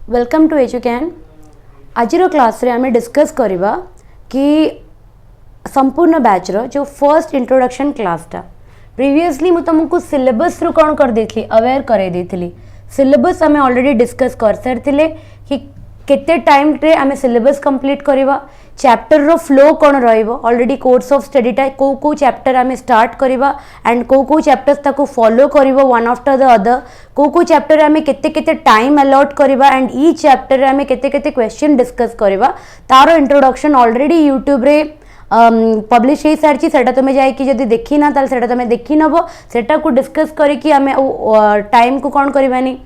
Welcome to एजुकेन। आज class रे आमे डिस्कस करवा कि संपूर्ण बैच रो जो फर्स्ट इंट्रोडक्शन क्लास टा प्रीवियसली मु तुमको सिलेबस रु कौन कर देथली अवेयर करे देथली। सिलेबस आमे ऑलरेडी डिस्कस कर सारथिले कि केते टाइम रे आमे सिलेबस कंप्लीट करवा, चैप्टर रो फ्लो कौन रहिबो, ऑलरेडी कोर्स ऑफ स्टडी टा को चैप्टर आमे स्टार्ट करवा एंड को चैप्टर्स ताको फॉलो करबो वन आफ्टर द अदर, को चैप्टर आमे केते केते टाइम अलॉट करवा एंड ई चैप्टर आमे केते केते क्वेश्चन डिस्कस करवा। तारो इंट्रोडक्शन ऑलरेडी यूट्यूब रे पब्लिश हो सारी से तुम्हें जाकि जब देखी ना ताल सेटा तुम्हें देखी नब सेटा को डिस्कस करके आमे टाइम को कौन करवानी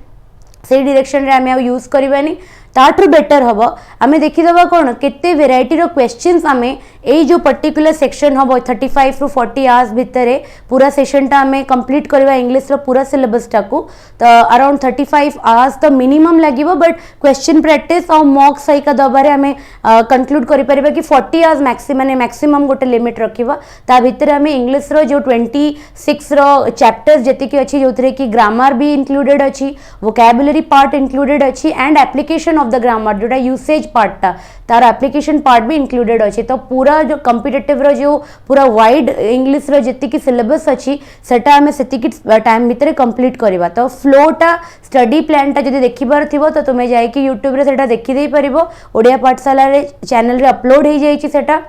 से डायरेक्शन रे आमे यूज करवानी ताठू बेटर हम आमे देखीदबा कौन केते वेराइटी रो क्वेश्चंस आमे ए जो पर्टिकुलर सेक्शन हम 35 टू 40 आवर्स भितर पूरा सेशन टा आमे कंप्लीट करवा इंग्लिश रो पूरा सिलेबस टा को तो अराउंड 35 आवर्स तो मिनिमम लागिवो बट क्वेश्चन प्रैक्टिस और मॉक सहिका दबारे आमे कंक्लूड करि परिबा कि 40 आवर्स मैक्सिमम गोटे लिमिट रखिबा। ता भितर आमे इंग्लिश रो जो 26 रो चैप्टर्स जति कि अछि जोथरे कि ग्रामर भी इंक्लूडेड अछि, वोकैबुलरी पार्ट इंक्लूडेड अछि and application of the grammar जोटा यूसेज पार्ट टा तार एप्लीकेशन पार्ट भी इंक्लूडेड अछि। तो पूरा जो कॉम्पिटिटिव रो जो पूरा वाइड इंग्लिश रो जति कि सिलेबस अछि सेटा हमें सेति कि टाइम भितर कंप्लीट करबा। तो फ्लोटा स्टडी प्लान टा जदि देखिबार थिबो तो तुमे जाय कि यूट्यूब रे सेटा देखि देई परिबो। ओडिया पाठशाला रे चैनल रे अपलोड हो जाई छि सेटा।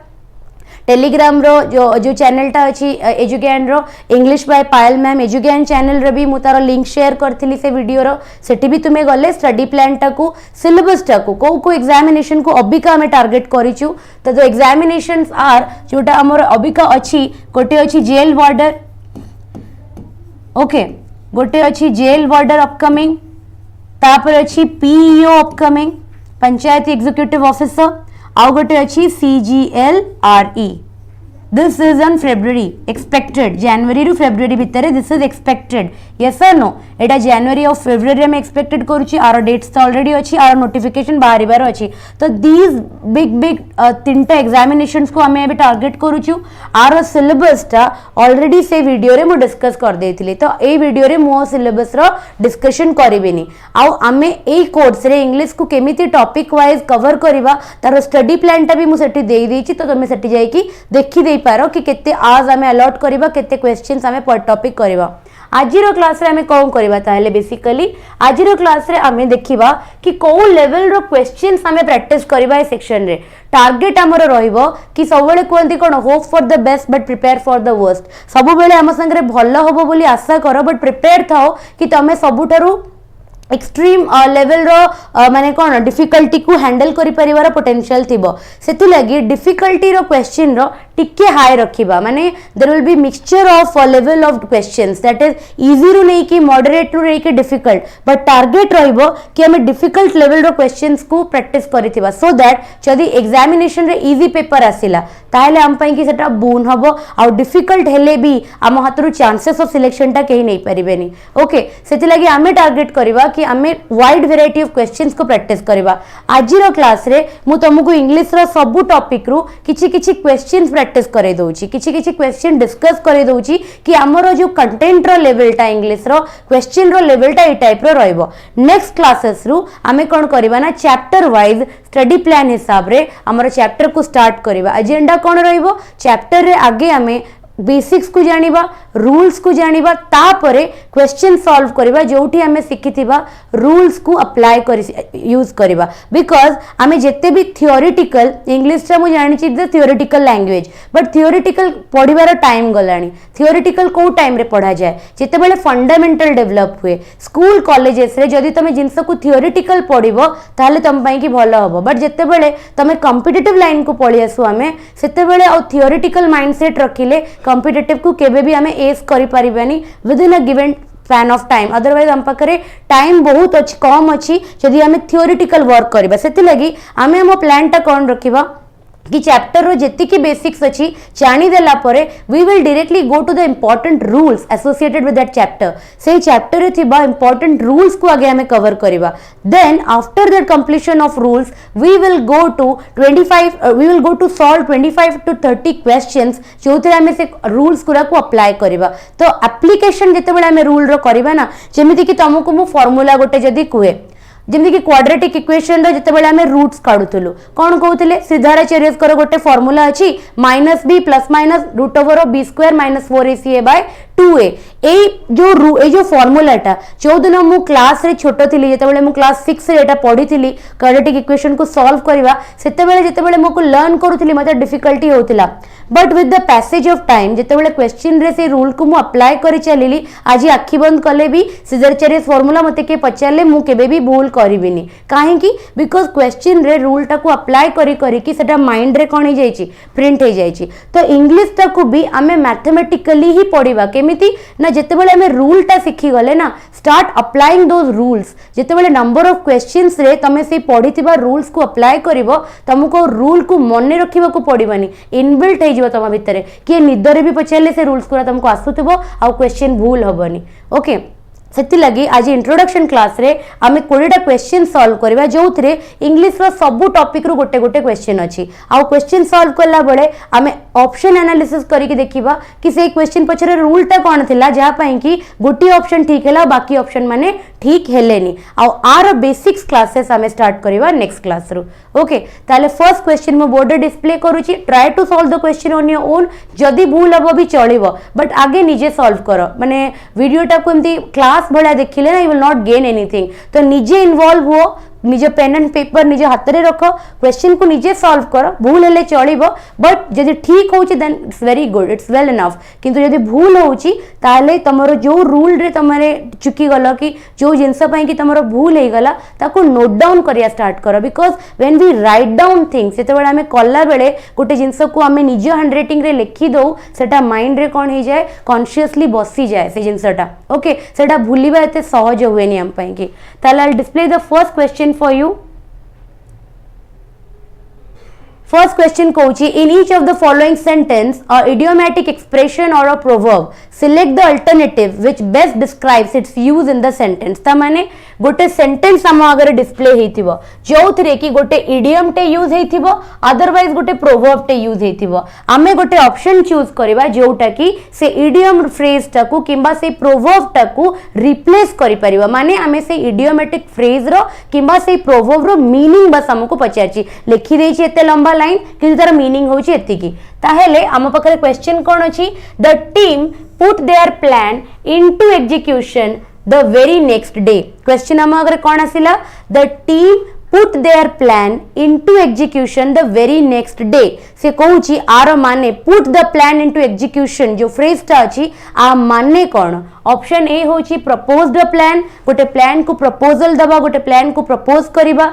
टेलीग्राम रो जो चैनल टा अछि एजुकेन रो इंग्लिश बाय पायल मैम एजुकेन चैनल रे भी मु तार लिंक शेयर करथिली से वीडियो रो सेठी भी तुमे गले स्टडी प्लान टा को सिलेबस टा को एग्जामिनेशन को अबिका हमें टारगेट करिचु। तो जो एग्जामिनेशंस आर जोटा हमर अबिका अछि गोटे अछि जेल वार्डर, ओके गोटे अछि जेल वार्डर अपकमिंग, तापर अछि PEO upcoming panchayat executive officer, आउ गोटे अच्छी CGLRE। This is on February expected जनवरी रु फेब्रुअरी भितर दिस इज एक्सपेक्टेड यस और नो एटा जनवरी और फेब्रुअरी में एक्सपेक्टेड करूची आर डेट्स तो ऑलरेडी अछि आर नोटिफिकेशन बाहर बार अछि। तो दीज बिग तीनटा एग्जामिनेशंस को हमें अभी टारगेट करूछु आर सिलेबस टा ऑलरेडी से वीडियो रे मु डिस्कस कर देथिली। तो ए वीडियो रे मु सिलेबस रो डिस्कशन करिवेनी आउ आमे ए कोर्स रे इंग्लिश को केमिति टॉपिक वाइज कवर करबा तार स्टडी प्लान टा भी मु सेठी देई देछि। तो तुमे सेठी जाई कि देखि देई पारो कि केते आज आमे अलॉट करबा केते क्वेश्चंस आमे पर टॉपिक करबा। आज रो क्लास रे आमे कोन करबा ताले बेसिकली आज रो क्लास रे आमे देखिबा कि को लेवल रो क्वेश्चंस आमे प्रैक्टिस करबा ए सेक्शन रे। टारगेट हमर रहिबो कि सब बेले कोंती कोन hope for the best but prepare for the worst. सब बेले हम संगे भलो होबो बोली आशा करो बट प्रिपेयर थाओ कि तमे सबुठारु एक्सट्रीम लेवल रो माने कौन डिफिकल्टी को हैंडल करि परिवार पोटेंशियल थिबो सेति लगी डिफिकल्टी रो क्वेश्चन रो टिके हाई रखिबा माने there will be mixture of level of questions that is easy रु नै कि मॉडरेट रु नै कि डिफिकल्ट बट टारगेट रहिबो कि हम डिफिकल्ट लेवल रो क्वेश्चंस को प्रैक्टिस करिथिबा सो दैट जदी एग्जामिनेशन रे इजी पेपर आसिला ताले हम पई कि सेटा बून हबो आ डिफिकल्ट हेले भी हम हातरु चांसेस ऑफ सिलेक्शन टा केही नै परिबेनी। ओके सेति लगी हमें टारगेट करबा कि हमें वाइड वेराइटी ऑफ क्वेश्चंस को प्रैक्टिस करबा। आज रो क्लास रे मु तुमको इंग्लिश रो सब टॉपिक रु किछि किछि क्वेश्चंस प्रैक्टिस करे दउची किछि किछि क्वेश्चन डिस्कस करे दउची कि हमरो जो कंटेंट रो लेवल टा इंग्लिश रो क्वेश्चन रो लेवल टा ए टाइप रो रहइबो। नेक्स्ट क्लासेस रु हमें कोन करबा ना चैप्टर वाइज स्टडी प्लान हिसाब रे हमरो चैप्टर को स्टार्ट करबा। एजेंडा कोन रहइबो चैप्टर रे आगे हमें बेसिक्स को जानिबा रूल्स को जानिबा तापरे क्वेश्चन सॉल्व करबा जोठी हमें सिखिथिबा रूल्स को अप्लाई करि यूज करबा। बिकॉज हमें जेते भी थियोरेटिकल इंग्लिश रा मु जानि छि the theoretical language but theoretical पढिबार टाइम गलानी। थियोरेटिकल को टाइम रे पढ़ा जाए जेते बेले फंडामेंटल डेवलप हुए स्कूल कॉलेजेस रे जदी तमे जिंस को थियोरेटिकल पढिबो ताले तम पई कि भलो हबो बट जेते बेले तमे कॉम्पिटिटिव लाइन को पढि आसु हमें सेते बेले आ थियोरेटिकल माइंडसेट रखिले कॉम्पिटिटिव को केबे भी हमें एस करि परिबानी within a given span of time. Otherwise हम पाखरे टाइम बहुत अच्छी कम अच्छी जदि हमें थियोरेटिकल वर्क करबा सेति लगी हमें हम प्लान टा कोन रखिबा कि चैप्टर रो जेति की बेसिक्स अछि जानि देला परे we will directly go to the important rules associated with that chapter. से चैप्टर रे थिबा इंपोर्टेंट रूल्स को आगे हमें कवर करबा। Then after that completion of rules we will go to solve 25 to 30 questions जोथे हमें से रूल्स गुरा को अप्लाई करबा। तो एप्लीकेशन जेते बेले हमें रूल रो करबा ना जेमिति कि तुमको मु फार्मूला गोटे जदी कुए जमी कि क्वाड्रेटिक इक्वेशन जितेबाला आम रूट्स काढ़ुलु कौन कहते सिद्धाराचार्य गोटे फर्मूला अच्छी -b plus minus root over B square minus 4ac by 2a जो फर्मूलाटा जो दिन मु क्लास रे छोट थी जिते मु क्लास 6 रे पढ़ी थी क्वाड्रेटिक इक्वेशन को सॉल्व करवा जिते मु लर्न करूली मत डिफिकल्टी होता but with the passage of time जिते क्वेश्चन रे से रूल को मु अप्लाई कर चली आज आखि बंद कले भी सिद्धाराचार्य फर्मूला मत किए पचारे मु केबे भी भूल करिविनी काहे बिकॉज क्वेश्चन रे रूल टाको अप्लाई करी सेटा माइंड रे कौन हो प्रिंट हो जाइए तो इंग्लिश टाको भी आमे मैथमेटिकली ही पढ़ा केमिति ना जितेबाला आमे रूल टा शिखी गले ना स्टार्ट अप्लाइंग दोज रूल्स जितेबाला नंबर ऑफ क्वेश्चंस रे तमे से पढ़िथिबा रूल्स को अप्लाई करिवो तुमको रूल को मन रखा को पड़ानी इनबिल्ट हो तुम भितर किए निदरे भी पचारे से रूल्स पूरा तुमको आसुथबो आ क्वेश्चन भूल हेनी ओके से लगी आज इंट्रोडक्शन क्लास रे आमे 20टा क्वेश्चन सॉल्व करबा जो थे इंग्लिश रो सब टॉपिक रो गोटे गोटे क्वेश्चन अच्छी आउ क्वेश्चन सॉल्व करला बड़े आमे ऑप्शन एनालिसिस करके देखिबा कि से क्वेश्चन पछरे रूल टा कोन थिला जहा पई कि गोटी ऑप्शन ठीक हैला बाकी ऑप्शन माने ठीक हेलेनी आउ आर बेसिक्स क्लासेस आमे स्टार्ट करबा नेक्स्ट क्लास रो ओके ताले फर्स्ट क्वेश्चन मो बोर्ड डिस्प्ले करूची try to solve the question on your own जदी भूल हबो भी चलिबो बट आगे निजे सॉल्व करो माने वीडियो टा को एमती क्लास भला देखिले ना you will not gain anything तो निजे इन्वॉल्व हो निजे पेन एंड पेपर निजे हाथ में रख क्वेश्चन को निजे सॉल्व कर भूल हेले चलिबो बट जदि ठीक होची then it's very good it's well enough किंतु जदि भूल होची ताले तमरो जो रूल रे तमरे चुकी गलो कि जो जिंस पई कि तमरो भूल हे गला ताको नोट डाउन करिया स्टार्ट करो because when we write down things सेते बेले हमें कल्ला बेले गोटे जिंस को हमें निज हैंडराइटिंग रे लिखि दो सेटा माइंड रे कोन हे जाए कॉन्शियसली बसी जाए से जिंसटा ओके सेटा भूलिबा एते सहज होएनी हम पई कि ताले आई display the first question for you. First question कहूची in each of the following sentence a idiomatic expression or a proverb select the alternative which best describes its use in the sentence ता माने गोटे sentence हम अगर display हेतिबो जोथरे कि गोटे idiom टे use हेतिबो otherwise गोटे proverb टे यूज हेतिबो आमे गोटे ऑप्शन चूज करबा जोटा कि से इडियम फ्रेज टाकू किंबा से प्रोवर्ब टाकू रिप्लेस करि परिबा माने आमे से इडियोमेटिक फ्रेज रो किंबा से प्रोवर्ब रो मीनिंग बस हमको पचारची लिखि देछि एते लंबा लाइन कि तार मीनिंग होछि एति की ताहेले आम पाखरे क्वेश्चन कोन अछि the team put their plan into execution the very next day question हम अगर कौन आसिला the team put their plan into execution the very next day से कहूची आर माने put the plan into execution जो फ्रेज टा अछि आ माने कौन ऑप्शन ए होची propose the plan गोटे प्लान को प्रपोजल दबा गोटे प्लान को प्रपोज करिबा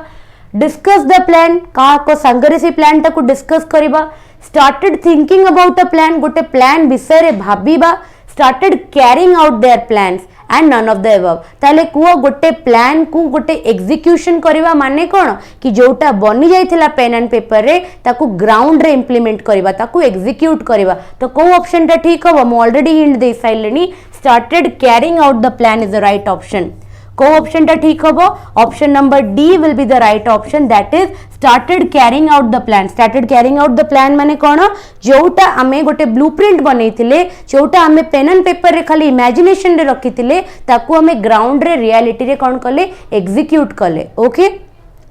डिस्कस द प्लान का को संगरे से प्लान टा को डिस्कस करिबा started thinking about a plan गोटे प्लान विषय रे भाबीबा started carrying out their plans and none of the above ताले कुओ गोटे प्लान को गोटे एग्जीक्यूशन करबा माने कोन कि जोटा बनी जाइथिला पेन एंड पेपर रे ताकू ग्राउंड रे इंप्लीमेंट करबा ताकू एग्जीक्यूट करबा तो को ऑप्शन टा ठीक हो हम ऑलरेडी हिंट दे साइलेनी started carrying out the plan is the right option को ऑप्शन टा ठीक हो option number D will be the right option that is started carrying out the plan started carrying out the plan माने कोन जोटा आमे गोटे ब्लूप्रिंट बनैथिले जोटा आमे पेन एंड पेपर रे खाली इमेजिनेशन रे रखिथिले ताकू आमे ग्राउंड रे रियलिटी रे कोन कले एग्जीक्यूट कले okay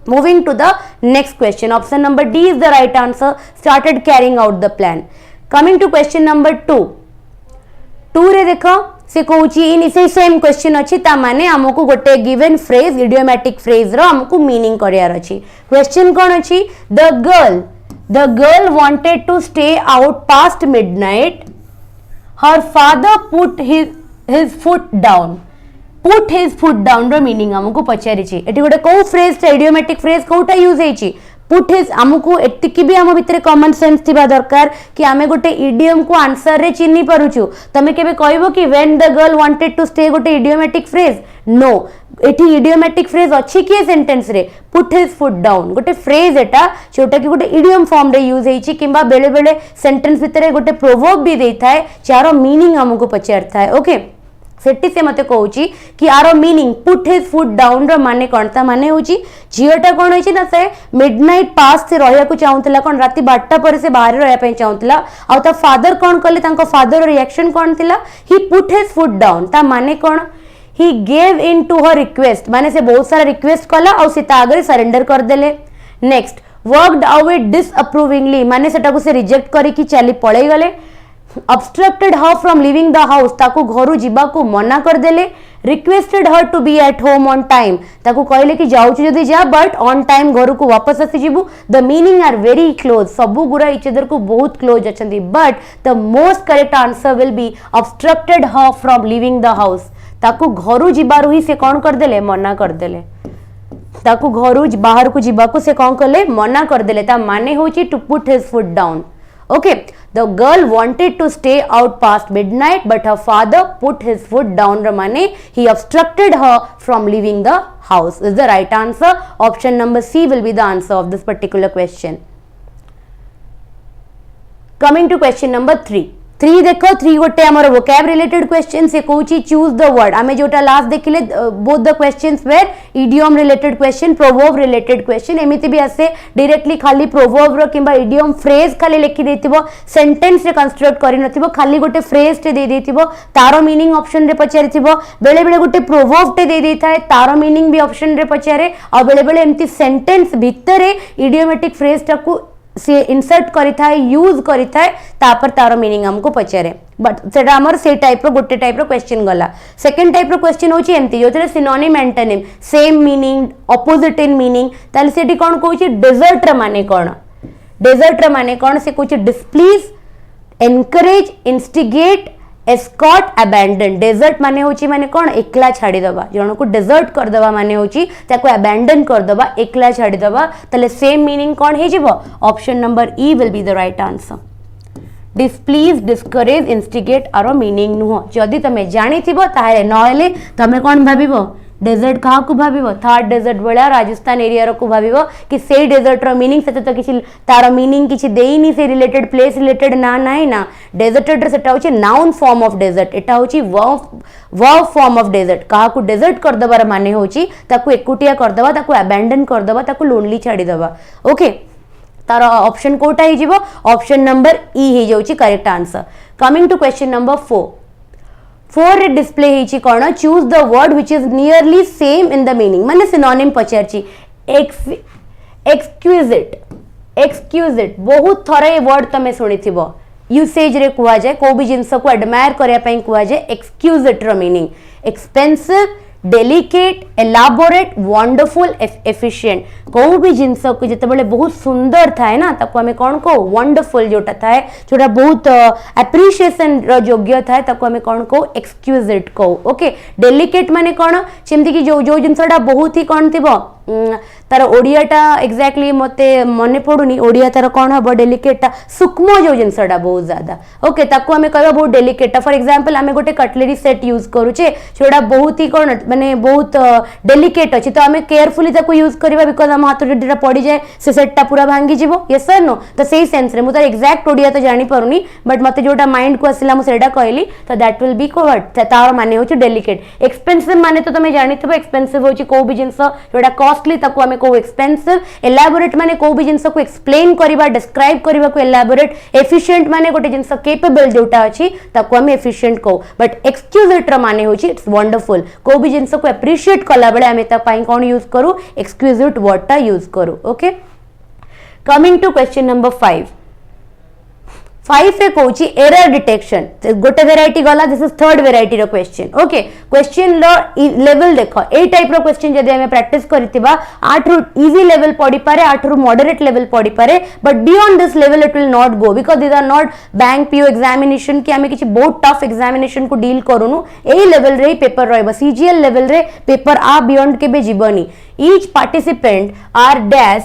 moving to the next question option number D is the right answer started carrying out the plan coming to question number 2 रे देखो से कहूची इन से सेम क्वेश्चन अच्छी ता माने हमको गोटे गिवन फ्रेज इडियोमेटिक फ्रेज रो हमको मीनिंग करियार अच्छी क्वेश्चन कोन अच्छी the girl wanted to stay out past midnight her father put his foot down रो मीनिंग हमको पचारि छी एटी गोटे को फ्रेज इडियोमेटिक फ्रेज कोटा यूज हेची पुट हिज हमको एतिकी भी हम भितर कॉमन सेंस थिबा दरकार कि आमे गोटे इडियम को आंसर रे चिन्ही पारुछु तमे केबे कहबो कि when the girl wanted to stay गोटे इडियोमेटिक फ्रेज नो एठी इडियोमेटिक फ्रेज अछि कि सेंटेंस रे पुट हिज फुट डाउन गोटे फ्रेज एटा जोटा कि गोटे इडियम फॉर्म रे यूज हेछि किबा बेले बेले सेंटेंस भितर गोटे प्रोवर्ब भी देथाय चारो मीनिंग हमको पचारथाय ओके सेठी से मते कहूची कि आरो meaning put his foot down रो माने कोनता माने होची जियोटा कोन होची ना से मिडनाइट पास से रहया को चाहुतला कोन राती 12टा पर से बाहर रहया पय चाहुतला आ ता फादर कोन कले तांको फादर रिएक्शन कोन थिला ही पुट हिज फुट डाउन ता माने कोन he gave in to her request माने से बहुत सारा रिक्वेस्ट कला और से आगे सरेंडर कर देले. नेक्स्ट वर्कड अवे डिसअप्रूविंगली माने सेटा को से रिजेक्ट करी कि चली पळै गले. obstructed her from leaving the house ताको घरु जीवा को मना कर देले. requested her to be at home on time ताको कहले कि जाउछु जदी जा but on time घरु को वापस आसी जीवु. the meaning are very close सबु गुरा each other को बहुत close अछंती but the most correct answer will be obstructed her from leaving the house ताको घरु जीवारु ही से कोन कर देले मना कर देले. ताको घरु बाहर को जीवा को से कोन करले मना कर देले. ता माने होची to put his foot down. Okay, the girl wanted to stay out past midnight but her father put his foot down ramane he obstructed her from leaving the house is the right answer. Option number C will be the answer of this particular question. Coming to question number 3. 3 देखो 3 गोटे हमर vocab related question से Kochi choose the word आमे जोटा last देखिले both the questions were idiom related question proverb related question एमिति भी आसे डायरेक्टली खाली proverb रो किबा idiom phrase खाली लिखि देतिबो sentence रे कंस्ट्रक्ट करि नथिबो खाली गोटे phrase टे दे देतिबो तारो मीनिंग ऑप्शन रे पचारिथिबो बेले बेले गोटे proverb टे दे देथाय तारो मीनिंग भी ऑप्शन रे पचारे आ बेले बेले एमिति सेंटेंस भितरे idiomatic phrase टाकू से इंसर्ट करिथाय यूज करिथाय तापर तार मीनिंग हमको पचारे बट सेटा हमर से टाइप रो गोटे टाइप रो क्वेश्चन गला. सेकंड टाइप रो क्वेश्चन होची एम्ति जोतरे synonym antonym same meaning opposite in meaning ताले सेठी कोन कोची डेजर्ट माने कोन डेजर्ट माने कोन से कोची displease encourage instigate escort abandon. Desert माने होची माने कोन एकला छाडी दबा जण को डेजर्ट कर दबा माने होची ताको अबैंडन कर दबा एकला छाडी दबा तले सेम मीनिंग कोन हे जिवो. Option number E will be the right answer. डिस्प्लीज discourage instigate आरो मीनिंग नुह जदी तमे जानि थिबो ताहे नहले तमे कोन भाबिबो डेजर्ट कहा को भाबिबो थर्ड डेजर्ट बळा राजस्थान एरिया रो को भाबिबो कि से डेजर्ट रो मीनिंग से तो किछि तार मीनिंग किछि देइनी से रिलेटेड प्लेस रिलेटेड ना नाही ना डेजर्टेड रे सेटा होछि नाउन फॉर्म ऑफ डेजर्ट एटा होछि वर्ब फॉर्म ऑफ डेजर्ट कहा को डेजर्ट कर दबार माने होछि ताकू एकुटिया कर दबा ताकू अबैंडन कर दबा ताकू लोनली छाडी दबा. ओके तार ऑप्शन कोटा हे जिवो ऑप्शन नंबर ई हे जाउछि correct answer. Coming to question number 4. 4 रे डिस्प्ले हेची कोन choose the word which is nearly same in the meaning माने सिनोनिम पचारची. एक्सक्यूजिट बहुत थरे ए वर्ड तमे सुनिथिबो यूसेज रे कुआ जाय को भी जिंस को एडमायर करिया पई कुआ जाय एक्सक्यूजिट रो meaning expensive delicate elaborate wonderful efficient को भी जिंस को जते बेले बहुत सुंदर थाए ना ताको हमें कोन को वंडरफुल जोटा थाए जोटा बहुत एप्रिशिएशन रो योग्य थाए ताको हमें कोन को एक्सक्यूजिट को. ओके डेलिकेट माने कोन जेमति कि जो जो जिंसटा बहुत ही कोन थिबो तार ओडियाटा एक्जाक्टली मते मने पडुनी ओडिया तार कोन हबो डेलिकेटा सूक्ष्म जो जिंसटा बहुत ज्यादा. ओके ताको हमें कहबो बहुत डेलिकेटा फॉर एग्जांपल हमें गोटे कटलरी सेट यूज करूचे जोड़ा बहुत ही कोन माने बहुत डेलिकेट अछि तो हमें केयरफुली ताको यूज करबा बिकॉज़ हम हाथ रे पड़ी जाए से सेटटा पूरा भांगी जिवो यस और नो तो सेही सेंस रे मु तार एग्जैक्ट ओडिया तो जानि परुनी बट मते जोटा माइंड को आसिला मु सेडा कहली तो दैट विल बी कवर्ड तार माने होची डेलिकेट. एक्सपेंसिव माने तो तमे जानितबो एक्सपेंसिव होची को भी जिंस जोटा कॉस्टली ताको हमें को एक्सपेंसिव. एलाबोरेट माने को भी जिंस को एक्सप्लेन करिबा डिस्क्राइब करिबा को एलाबोरेट. एफिशिएंट माने गोटे जिंस केपेबल जोटा अछि ताको हमें एफिशिएंट को बट एक्सक्यूजिट रो माने होची इट्स वंडरफुल को भी जिंस को एप्रिशिएट कला बेले हमें ता पई कोन यूज करू एक्सक्यूजिट वर्ड ता यूज करू. Okay coming to question number 5. 5 रे कोची एरर डिटेक्शन गोटे वेराइटी गला दिस इज थर्ड वेराइटी रो question. Okay question low level देखो ए टाइप रो क्वेश्चन जदि हमें प्रैक्टिस करथिबा 8 रु इजी लेवल पड़ी पारे 8 रु मॉडरेट लेवल पड़ी पारे but beyond this level it will not go because these are not bank PO examination कि हमें किछि बहुत टफ एग्जामिनेशन को डील करूनु ए लेवल रे पेपर रहबा सीजीएल लेवल रे पेपर आ बियॉन्ड के बे जीवनी. Each participant are dash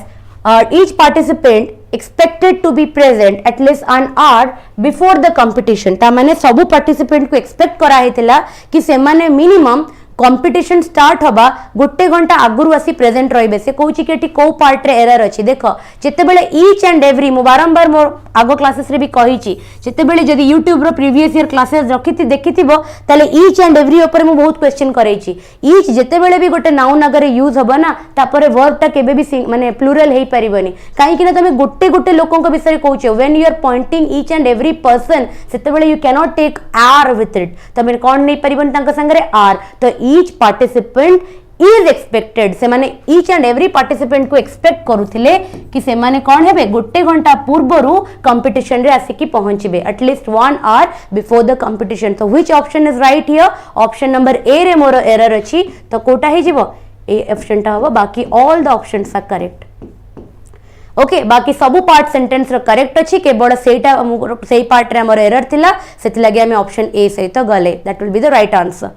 each participant expected to be present at least an hour before the competition. ता माने सबु पार्टिसिपेंट को एक्सपेक्ट करा हेतिला कि से माने मिनिमम कंपटीशन स्टार्ट हबा गोटे घंटा आगुरु आसी प्रेजेंट रहिबे. से कहूची कि को पार्ट रे एरर अछि देखो जेते बेले ईच एंड एवरी मो बारंबार मोर आगो क्लासेस रे भी कहिची जेते बेले जदी YouTube रो प्रीवियस ईयर क्लासेस रखिति देखिथिबो ताले ईच एंड एवरी ऊपर मो बहुत क्वेश्चन करैची. ईच जेते बेले भी गोटे नाउन अगर यूज हबो ना तापरे वर्ब टा केबे भी माने प्लूरल हेई परिबनी काहे कि ना तमे गोटे गोटे लोकन को विषय कहूचे when you are pointing each and every person सेते बेले you can not take are with it तमे कोन नै परिबन तांका संगे आर तो ईच पार्टिसिपेंट इज एक्सपेक्टेड से माने ईच एंड एवरी पार्टिसिपेंट को एक्सपेक्ट करुथिले कि से माने कौन हेबे गोटे घंटा पूर्वरु कंपटीशन रे आसिकी पहुंचबे at least 1 hour before the competition. तो which option is right here? Option number A रे मोर एरर अछि तो कोटा हे जिवो ए ऑप्शन टा होबो. बाकी all the options are correct. Okay बाकी सब पार्ट सेंटेंस रो करेक्ट अछि केवल सेटा सेही पार्ट रे हमर एरर थिला सेति लागि हम ऑप्शन ए सहित गले. That will be the right answer.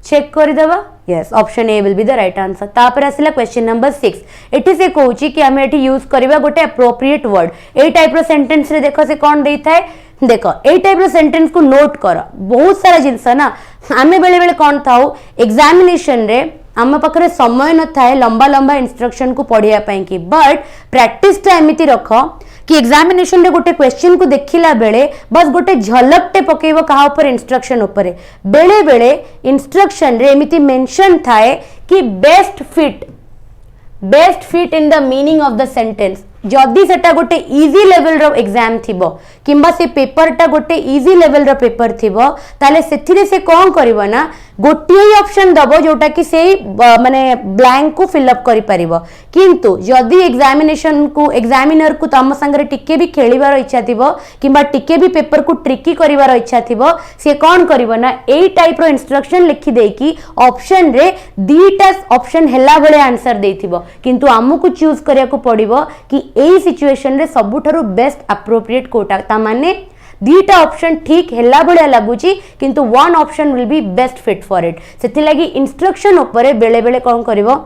Check कर देबा. Yes option A will be the right answer. तापर आसिला क्वेश्चन नंबर 6. एठी से कहूची कि हम एठी यूज करबा गोटे एप्रोप्रिएट वर्ड. ए टाइप रो सेंटेंस रे देखो से कोन देई थाए देखो ए टाइप रो सेंटेंस को नोट कर. बहुत सारा जिंस ना आमे बेले बेले कोन थाउ एग्जामिनेशन रे आम पाखे समय न थाए लंबा लंबा इंस्ट्रक्शन को पढ़िया कि बट प्रैक्टिस एमती रख कि एग्जामिनेशन रे गोटे क्वेश्चन को देखिला बेले बस गोटे झलकटे पकेइबो कहा ऊपर इंस्ट्रक्शन ऊपर. बेले बेले इंस्ट्रक्शन रे एमिति मेंशन थाए कि best fit in the meaning of the sentence. जदि सेटा गोटे इजी लेवल रो एग्जाम थिबो किंबा से पेपर टा गोटे इजी लेवल रो पेपर थिबो ताले सेथिरे से कोन करबो ना गोटे ही ऑप्शन दबो जोटा कि से माने ब्लैंक को फिल अप करि परिबो. किंतु जदि एग्जामिनेशन को एग्जामिनर को तम संगे टिके भी खेलिबार इच्छा थिबो किंबा टिके भी पेपर को ट्रिकी करिवार इच्छा थिबो से कोन करबो ना ए टाइप रो इंस्ट्रक्शन लिखि दे कि ऑप्शन रे दीटा ऑप्शन हेला बळे आंसर देथिबो. किंतु हमकु चूज करिया को पड़िबो कि एई सिचुएशन रे सबुठारु बेस्ट एप्रोप्रिएट कोटा ता माने दीटा ऑप्शन ठीक हेला बळिया लागुची किंतु one option will be best fit for it. सेति लागि इंस्ट्रक्शन ऊपर बेले बेले कोन करिवो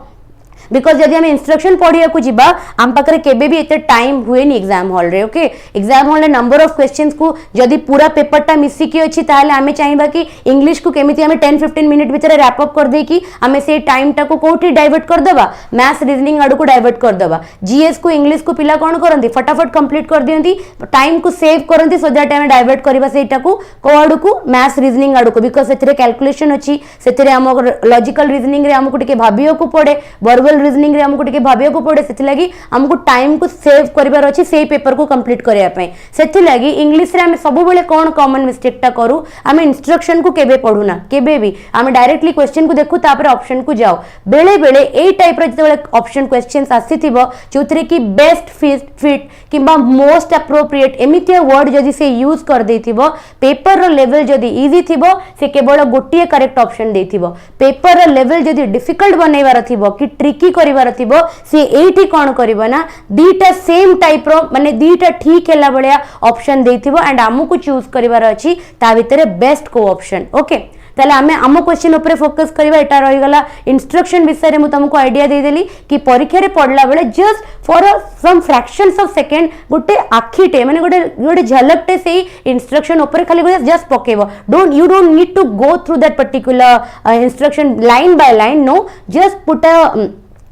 बिकॉज जदि हम इंस्ट्रक्शन पढ़िया को जीवा आम पाखे केबे भी एते टाइम हुए नि एग्जाम हॉल रे. ओके एग्जाम हॉल रे नंबर ऑफ क्वेश्चंस को जदि पूरा पेपर टा मिसी की अछि ताले हमें चाहिबा कि इंग्लिश को केमिति हमें 10-15 मिनिट भीतर रैप अप कर दे कि हमें से टाइम टा को कोठी डाइवर्ट कर देबा मैथ्स रीजनिंग आडू को डाइवर्ट कर देबा. जीएस को इंग्लिश को पिला कोन करंती फटाफट कंप्लीट कर दियंती टाइम को सेव करंती सो दैट हमें डाइवर्ट करबा सेटा को आडू को मैथ्स रीजनिंग आडू को बिकॉज सेथिरे कैलकुलेशन अछि सेथिरे हम लॉजिकल रीजनिंग रे हमको टिके भाबियो को पड़े वर्बल रीजनिंग रे हमको टिके भाबियो को पड़े. सेति लागि हमको टाइम को सेव करिवार अछि सेही पेपर को कंप्लीट करिया पय. सेति लागि इंग्लिश रे हम सब बेले कोन कॉमन मिस्टेक टा करू हम इंस्ट्रक्शन को केबे पढुना केबे भी हम डायरेक्टली क्वेश्चन को देखु तापर ऑप्शन को जाओ. बेले बेले ए टाइप रे जते ऑप्शन क्वेश्चंस आसीथिबो जोथरे कि बेस्ट फिट किबा मोस्ट एप्रोप्रिएट एमिति वर्ड जदी से यूज कर देथिबो पेपर रो लेवल जदी इजी थिबो से केवल गोटिए करेक्ट ऑप्शन देथिबो. पेपर रो लेवल जदी डिफिकल्ट बनैवार थिबो कि ट्रिकी करिवार थिबो से एठी कोन करिवो ना दीटा सेम टाइप रो माने दीटा ठीक हैला बळिया ऑप्शन देथिबो एंड हमकु चूज करिवार अछि ता भितरे बेस्ट को ऑप्शन. ओके ताले हमें आम क्वेश्चन ऊपर फोकस करबा एटा रहि गला इंस्ट्रक्शन विषय रे मु तुमको आईडिया दे देली कि परीक्षा रे पढला बेले just for some fractions of second गोटे आखीटे माने गोटे झलकटे से इंस्ट्रक्शन ऊपर खाली जस्ट पकेबो. You don't need to go through that particular instruction line by line. No just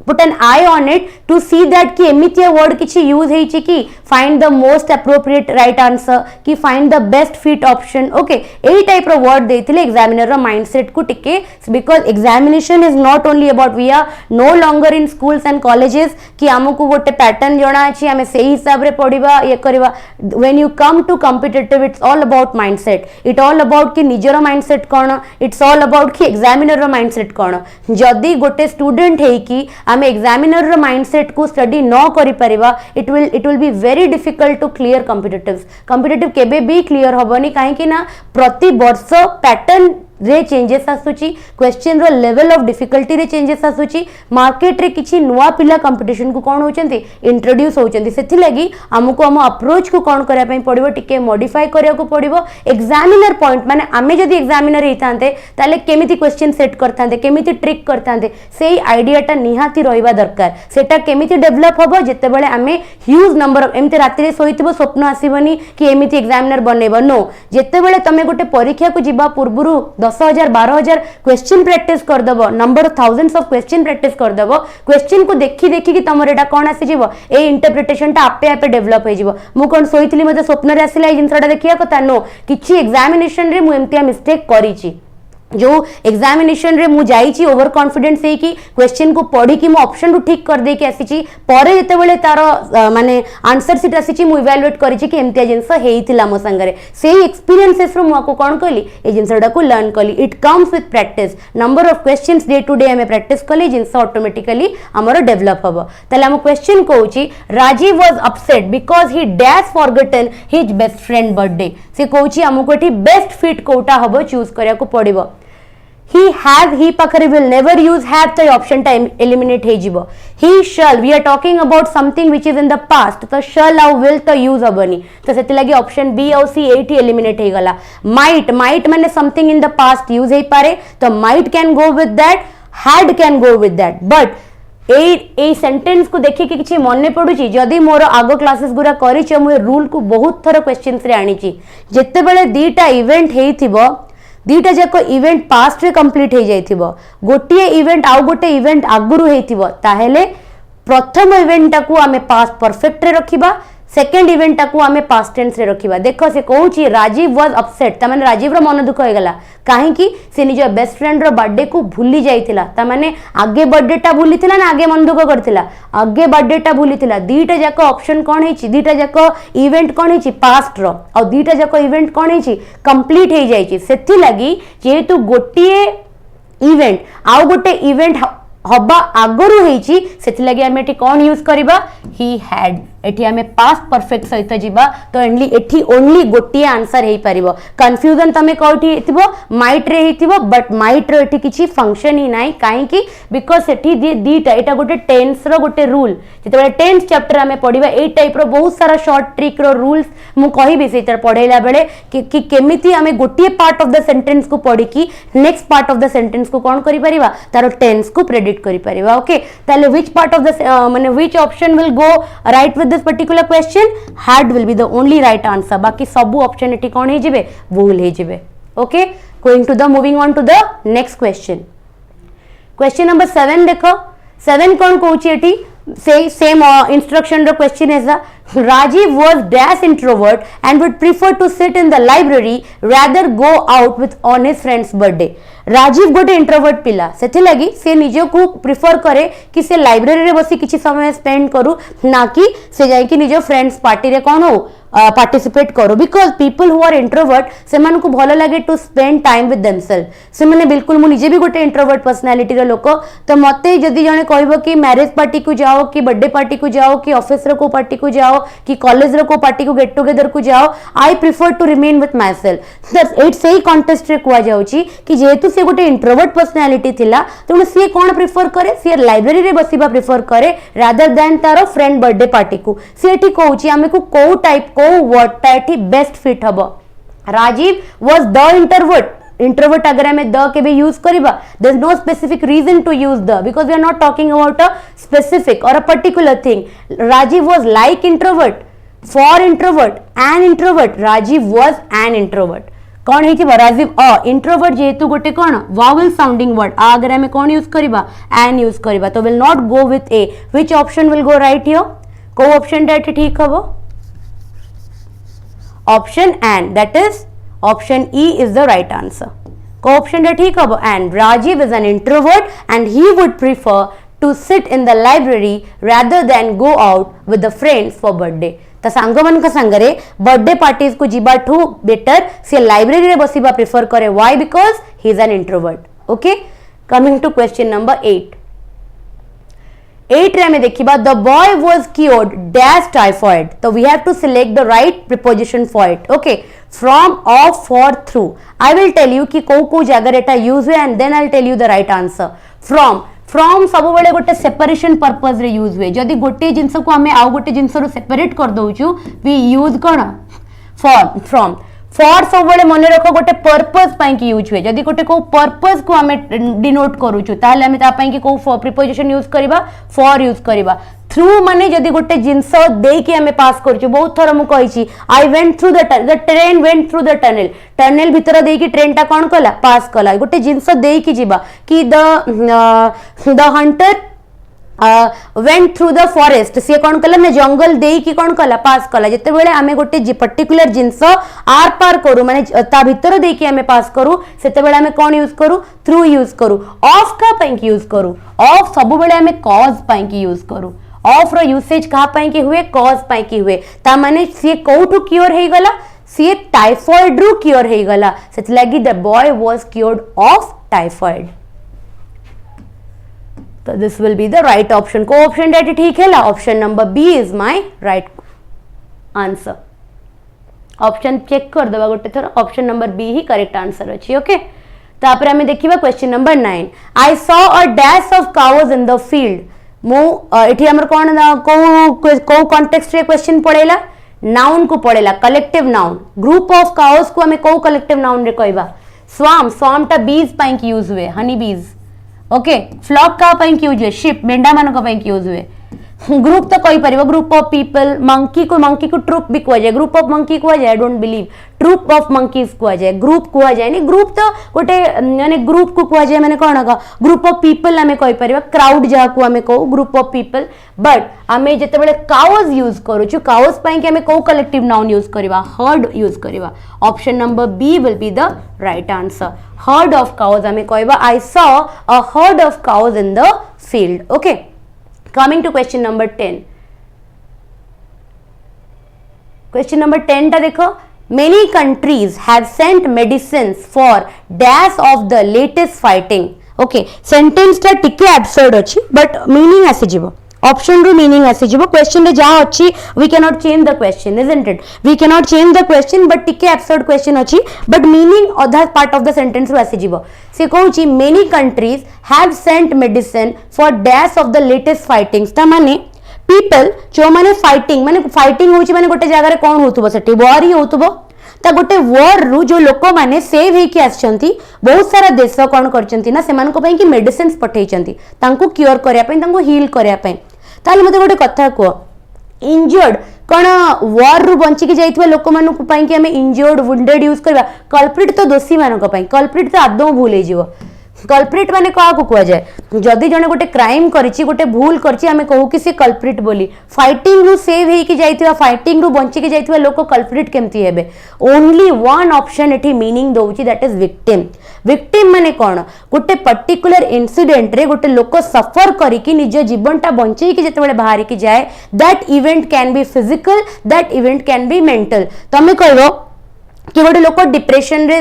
put an eye on it to see that कि एमितिया word किछि यूज हेछि कि find the most appropriate right answer कि find the best fit option. Okay एई type रो word देथिले examiner रो mindset को टिके because examination is not only about we are no longer in schools and colleges कि हमकु गोटे पैटर्न जणा अछि हमें सेही हिसाब रे पढिबा ये करबा. When you come to competitive it's all about mindset. It all about कि निजरो माइंडसेट कोन इट्स ऑल अबाउट कि एग्जामिनर रो माइंडसेट कोन. जदी गोटे स्टूडेंट हे कि आम एग्जामिनर रो माइंडसेट को स्टडी न करि परिबा it will be very difficult to clear competitive केबे भी क्लियर होबनी काहे कि ना प्रति वर्ष पैटर्न रे चेंजेस आसुची क्वेश्चन रो लेवल ऑफ डिफिकल्टी रे चेंजेस आसुची मार्केट रे किछि नुवा पिला कंपटीशन को कोन होचंती इंट्रोड्यूस होचंती. सेथि लागि हमको हम अप्रोच को कोन करिया पई पड़िबो टिके मॉडिफाई करिया को पड़िबो. एग्जामिनर पॉइंट माने आमे जदी एग्जामिनर हेतांते ताले केमिति क्वेश्चन सेट करतांते केमिति ट्रिक करतांते सेही आइडियाटा निहाती रहिबा दरकार. सेटा केमिति डेवलप होबो जते बेले आमे ह्यूज नंबर एमते राति रे सोइतिबो स्वप्न आसीबनी कि एमिति एग्जामिनर बनेबो. नो जते बेले तमे गोटे परीक्षा को जिबा पूर्वरु 10,000-12,000 क्वेश्चन प्रैक्टिस कर दबो number of thousands of question practice कर दबो क्वेश्चन को देखि देखि कि तमर एटा कोन आसी जिवो ए इंटरप्रिटेशन टा आपे आपे डेवलप हे जिवो. मु कोन सोइतली मते स्वप्न रे आसीला ए जिंसटा देखिया कथा. नो किछि एग्जामिनेशन रे मु एमतिया मिस्टेक करिछि जो एग्जामिनेशन रे मु जाइछि ओवर कॉन्फिडेंस है कि क्वेश्चन को पढ़ी कि मु ऑप्शन रु ठीक कर दे के आसीछि परे जते बेले तार माने आंसर सीट आसीछि मु इवैल्यूएट करिछि कि एमतिया जिंस हेइथिला मो संगरे सेही एक्सपीरियंसेस रु मु को कोन कली ए जिंसडा को लर्न कली it comes with practice number of questions day to day हमें प्रैक्टिस कली जिंस ऑटोमेटिकली हमरो डेवलप हबो तले हम क्वेश्चन कहूछि Rajiv was upset because he dash forgotten his best friend birthday से कहूछि हमको एठी बेस्ट फिट कोटा हबो चूज करिया को पड़िबो he have he पाखरे will never use have तो ऑप्शन टा एलिमिनेट हे जिवो he shall we are talking about something which is in the past तो shall और will तो यूज हबनी तो सेति लागि ऑप्शन बी और सी एठी एलिमिनेट हे गला might माने something in the past use हे पारे तो might can go with that had can go with that but a sentence को देखि कि किछि मने पडुची जदी मोर आगो क्लासेस गुरा करिछ मु रूल को बहुत थरो क्वेश्चंस रे आनिची जत्ते बेले दीटा इवेंट हेइथिबो दीटा जाक इवेंट पास्ट रे कंप्लीट हो जाइथिबो गोटिए इवेंट आउ गोटे इवेंट आगुरु हेइथिबो ताहेले प्रथम इवेंट टाकू आमे पास्ट परफेक्ट रे रखिबा सेकंड इवेंट टाकू आमे पास्ट टेंस रे रखिबा देखो से कहूची राजीव वाज अपसेट ता माने राजीव रो मन दुख हो गेला काहे कि से निज बेस्ट फ्रेंड रो बर्थडे को भूली जाइथिला ता माने आगे बर्थडे टा भूलीथिला ना आगे मन दुख करथिला आगे बर्थडे टा भूलीथिला दीटा जाक ऑप्शन कोन हेची दीटा जाक इवेंट कोन हेची पास्ट रो और दीटा जाक इवेंट कोन हेची कंप्लीट हे जाइची सेथि लागि जेतु गोटिए इवेंट आउ गोटे इवेंट हबा आगरु हेची सेथि लागि हमें एठी कोन यूज करबा ही हैड एठी हमें पास्ट परफेक्ट सहित जीवा तो एठी ओनली गोटिए आंसर हे परिबो कंफ्यूजन तमे कोठी हेतिबो माइट रे हेतिबो बट माइट रे एठी किछि फंक्शन ही नाही काहे कि बिकॉज़ एठी दीटा एटा गोटे टेंस रो गोटे रूल जेतेबेले टेंस चैप्टर हमें पढिबा ए टाइप रो बहुत सारा शॉर्ट ट्रिक रो रूल्स मु कहिबे सेतर पढेला बेले कि केमिति हमें गोटिए पार्ट ऑफ द सेंटेंस को पढी कि next part of the sentence को कोन करि परिबा तारो टेंस को प्रेडिक्ट करि परिबा ओके ताले व्हिच पार्ट ऑफ द माने which option will go right this particular question had will be the only right answer बाकी सबु ऑप्शन एटी कोन हे जिवे भूल हे जिवे okay going to the moving on to the next question number 7 देखो 7 कोन कहूची एटी सेम इंस्ट्रक्शन रो क्वेश्चन है Rajiv was dash introvert and would prefer to sit in the library rather go out with on his friend's birthday. Rajeev गोटे introvert पिला सेथि लागि से निजो को प्रिफर करे कि से लाइब्रेरी रे बसी किछि समय स्पेंड करू ना कि से जाय कि निजो फ्रेंड्स पार्टी रे कोन हो पार्टिसिपेट करो because people who are introvert से मन को भलो लागे to spend time with themselves से माने बिल्कुल मु निजे भी गोटे इंट्रोवर्ट पर्सनालिटी रो लोक तो मते जदी जने कहबो कि मैरिज पार्टी को जाओ कि बर्थडे पार्टी को जाओ कि ऑफिस रो को पार्टी को जाओ कि कॉलेज रो को पार्टी को गेट टुगेदर को जाओ I prefer to remain with myself that's it सही कॉन्टेक्स्ट रे कुआ जाउची कि जेतु से गोटे इंट्रोवर्ट पर्सनालिटी थिला तो से कोन प्रिफर करे से लाइब्रेरी रे बसिबा प्रिफर करे रादर देन तारो फ्रेंड बर्थडे पार्टी को से एठी कहूची हमें को टाइप को वर्ड टाइप बेस्ट फिट हबो राजीव वाज द इंट्रोवर्ट अगर हमें द के भी यूज करिबा there is no specific reason to use the because we are not talking about a specific or a particular thing Rajiv was like introvert for introvert an introvert Rajiv was an introvert कौन है Rajiv introvert जेहेतु गोटे कौन Wavell sounding word अगर हमें कौन use करिबा N use करिबा तो will not go with a which option will go right here को ऑप्शन दैट ठीक हबो option an that is option E is the right answer को ऑप्शन दैट ठीक हबो and Rajeev is an introvert and he would prefer to sit in the library rather than go out with the friends for birthday तो सांग मान संगरे birthday parties को जीवाठू better से library रे बसिबा प्रिफर करे why because he is an introvert okay coming to question number 8 रे में देखिबा the boy was cured dash typhoid तो we have to select the right preposition for it okay from of for through I will tell you कि को जगह एटा यूज हुए and then I will tell you the right answer from सब बेले गोटे सेपरेशन पर्पस रे यूज हुए जदि गोटे जिंस को हमें आउ गोटे जिंस रो सेपरेट कर दोचु वी यूज कोन फ्रॉम फॉर सब बेले मन रख गोटे पर्पस पई की यूज हुए जदि गोटे को पर्पस को हमें डिनोट करूचु ताले हमें ता पई की को प्रीपोजिशन यूज करबा फॉर यूज करबा थ्रू माने जदि गोटे जिंस दे के हमें पास करचु बहुत थर मु कहिची I went through the train went through the tunnel भीतर दे की ट्रेन टा कोन कला पास कला गोटे जिंस दे की जीवा कि the hunter went through the forest सी कौन कला ना जंगल दे कि कौन कला पास कला जिते बेले आमे गोटे पर्टिकुलर जिंस आर पार करू माने ता भीतर दे कि आमे पास करू सेते बेले आमे कौन यूज करू थ्रू यूज करू ऑफ का पई कि यूज करू ऑफ सब बेले आमे कॉज पई कि यूज करू ऑफ रो यूसेज कहा पई कि हुए कॉज पई कि हुए ता माने सी कोठु क्योर हे गला सी टाइफॉइड रु क्योर हे गला सेत लागी the boy was cured of typhoid तो this will be the right option को ऑप्शन डेट ठीक है ला option number B is my right answer option check कर दबा गोटे थोर ऑप्शन नंबर बी ही करेक्ट आंसर अछि ओके तापर हमें देखिबा question number 9 I saw a dash of cows in the field मो एठी हमर कोन को कॉन्टेक्स्ट रे क्वेश्चन पड़ेला नाउन को पड़ेला collective noun group of cows को हमें को कलेक्टिव नाउन रे कहबा स्वाम टा बीज पाई की यूज हुए हनी बीज ओके फ्लॉक का पाई की यूज हुए शिप मेंढा मान को पाई की यूज हुए ग्रुप तो कही पारिबो ग्रुप ऑफ पीपल मंकी को ट्रुप भी कुआ जाए ग्रुप ऑफ मंकी कुआ जाए don't believe troop of monkeys कुआ जाए ग्रुप कुआ जाए नहीं ग्रुप तो गोटे माने ग्रुप को कुआ जाए माने कोन का ग्रुप ऑफ पीपल हमें कहि परिबा क्राउड जा को हमें को ग्रुप ऑफ पीपल बट हमें जते बेले काउज यूज करू छु काउज पाई के हमें को कलेक्टिव नाउन यूज करबा हर्ड यूज करबा option number B will be the right answer herd of cows हमें कहबा I saw a herd of cows in the field okay Coming to question number 10. Question number 10 टा देखो many countries have sent medicines for dash of the latest fighting. Okay, sentence टा टिके absurd अछि but meaning आसी जिवो option रो meaning आसी जिवो question रे जा अछि we can not change the question isn't it we can not change the question but टिके एब्सर्ड क्वेश्चन अछि बट मीनिंग अधा पार्ट ऑफ द सेंटेंस रो आसी जिवो से कहूची many countries have sent medicine for dash of the latest fightings ता माने पीपल जो माने फाइटिंग होची माने गोटे जगह रे कोन होतबो सेठी वॉर ही होतबो ता गोटे वॉर रु जो लोक माने सेव हे कि आछंती बहुत सारा देश कोन करचंती ना सेमान को पई कि मेडिसिन्स पठेइचंती तांको क्योर करिया पई तांको हील करिया पई ताले मते गोटे कथा को इंजर्ड कौन वॉर रु बंची की जाइथिबा लोक मानु को पई कि हमें इंजर्ड वुंडेड यूज करबा कल्प्रिट तो दोषी मानक पई कल्प्रिट तो आदौ भूल हे जिवो कल्प्रिट माने का को कुआ जाए जदि जने गोटे क्राइम करिछि गोटे भूल करछि हमें कहू कि से कल्प्रिट बोली फाइटिंग रु सेव हे कि जाइथिबा फाइटिंग रु बंची की जाइथिबा लोक कल्प्रिट केमती हेबे ओनली वन ऑप्शन एठी मीनिंग दोउछि दैट इज विक्टिम विक्टिम माने कोन गोटे पर्टिकुलर इंसिडेंट रे गोटे लोक सफर करी कि निज जीवनटा बंचई कि जते बेले बाहर की जाए that event can be physical that event can be mental तमे कहलो कि गोटे लोक डिप्रेशन रे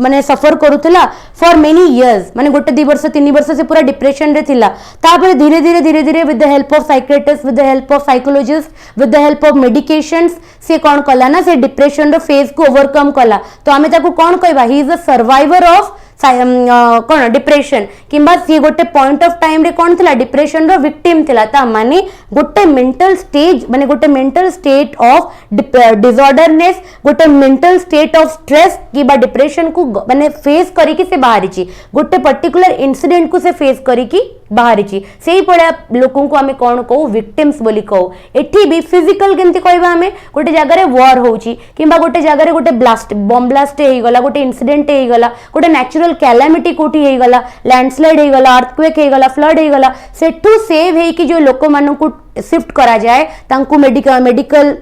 माने सफर करूथला फॉर मेनी इयर्स माने गोटे 2 वर्ष 3 वर्ष से पूरा डिप्रेशन रे थिला तापर धीरे धीरे with the help of psychiatrist with the help of psychologist with the help of medications से कोन कला ना से डिप्रेशन रो फेज को ओवरकम कला तो हमें ताको कोन कहबा he is a survivor of कौन डिप्रेशन किंबा सी गोटे पॉइंट ऑफ टाइम रे कौन थिला डिप्रेशन रो विक्टिम थिला ता माने गोटे मेंटल स्टेज माने गोटे मेंटल स्टेट ऑफ डिसऑर्डरनेस गोटे मेंटल स्टेट ऑफ स्ट्रेस किबा डिप्रेशन को माने फेस करी कि से बाहरी छी गोटे पर्टिकुलर इंसिडेंट को से फेस करी कि बाहरी छी सेही पड़े लोकन को हमें कौन कहू विक्टिम्स बोली कहू एठी भी फिजिकल केमती कहबा हमें गोटे जगह रे वॉर होउची किंबा गोटे जगह रे गोटे ब्लास्ट बम ब्लास्ट हे गला गोटे इंसिडेंट हे गला गोटे नेचुरल कैलामिटी कोठी हे गला लैंडस्लाइड हे गला अर्थक्वेक हे गला फ्लड हे गला सेठू सेव हे कि जो लोक मानन को शिफ्ट करा जाए तांको मेडिकल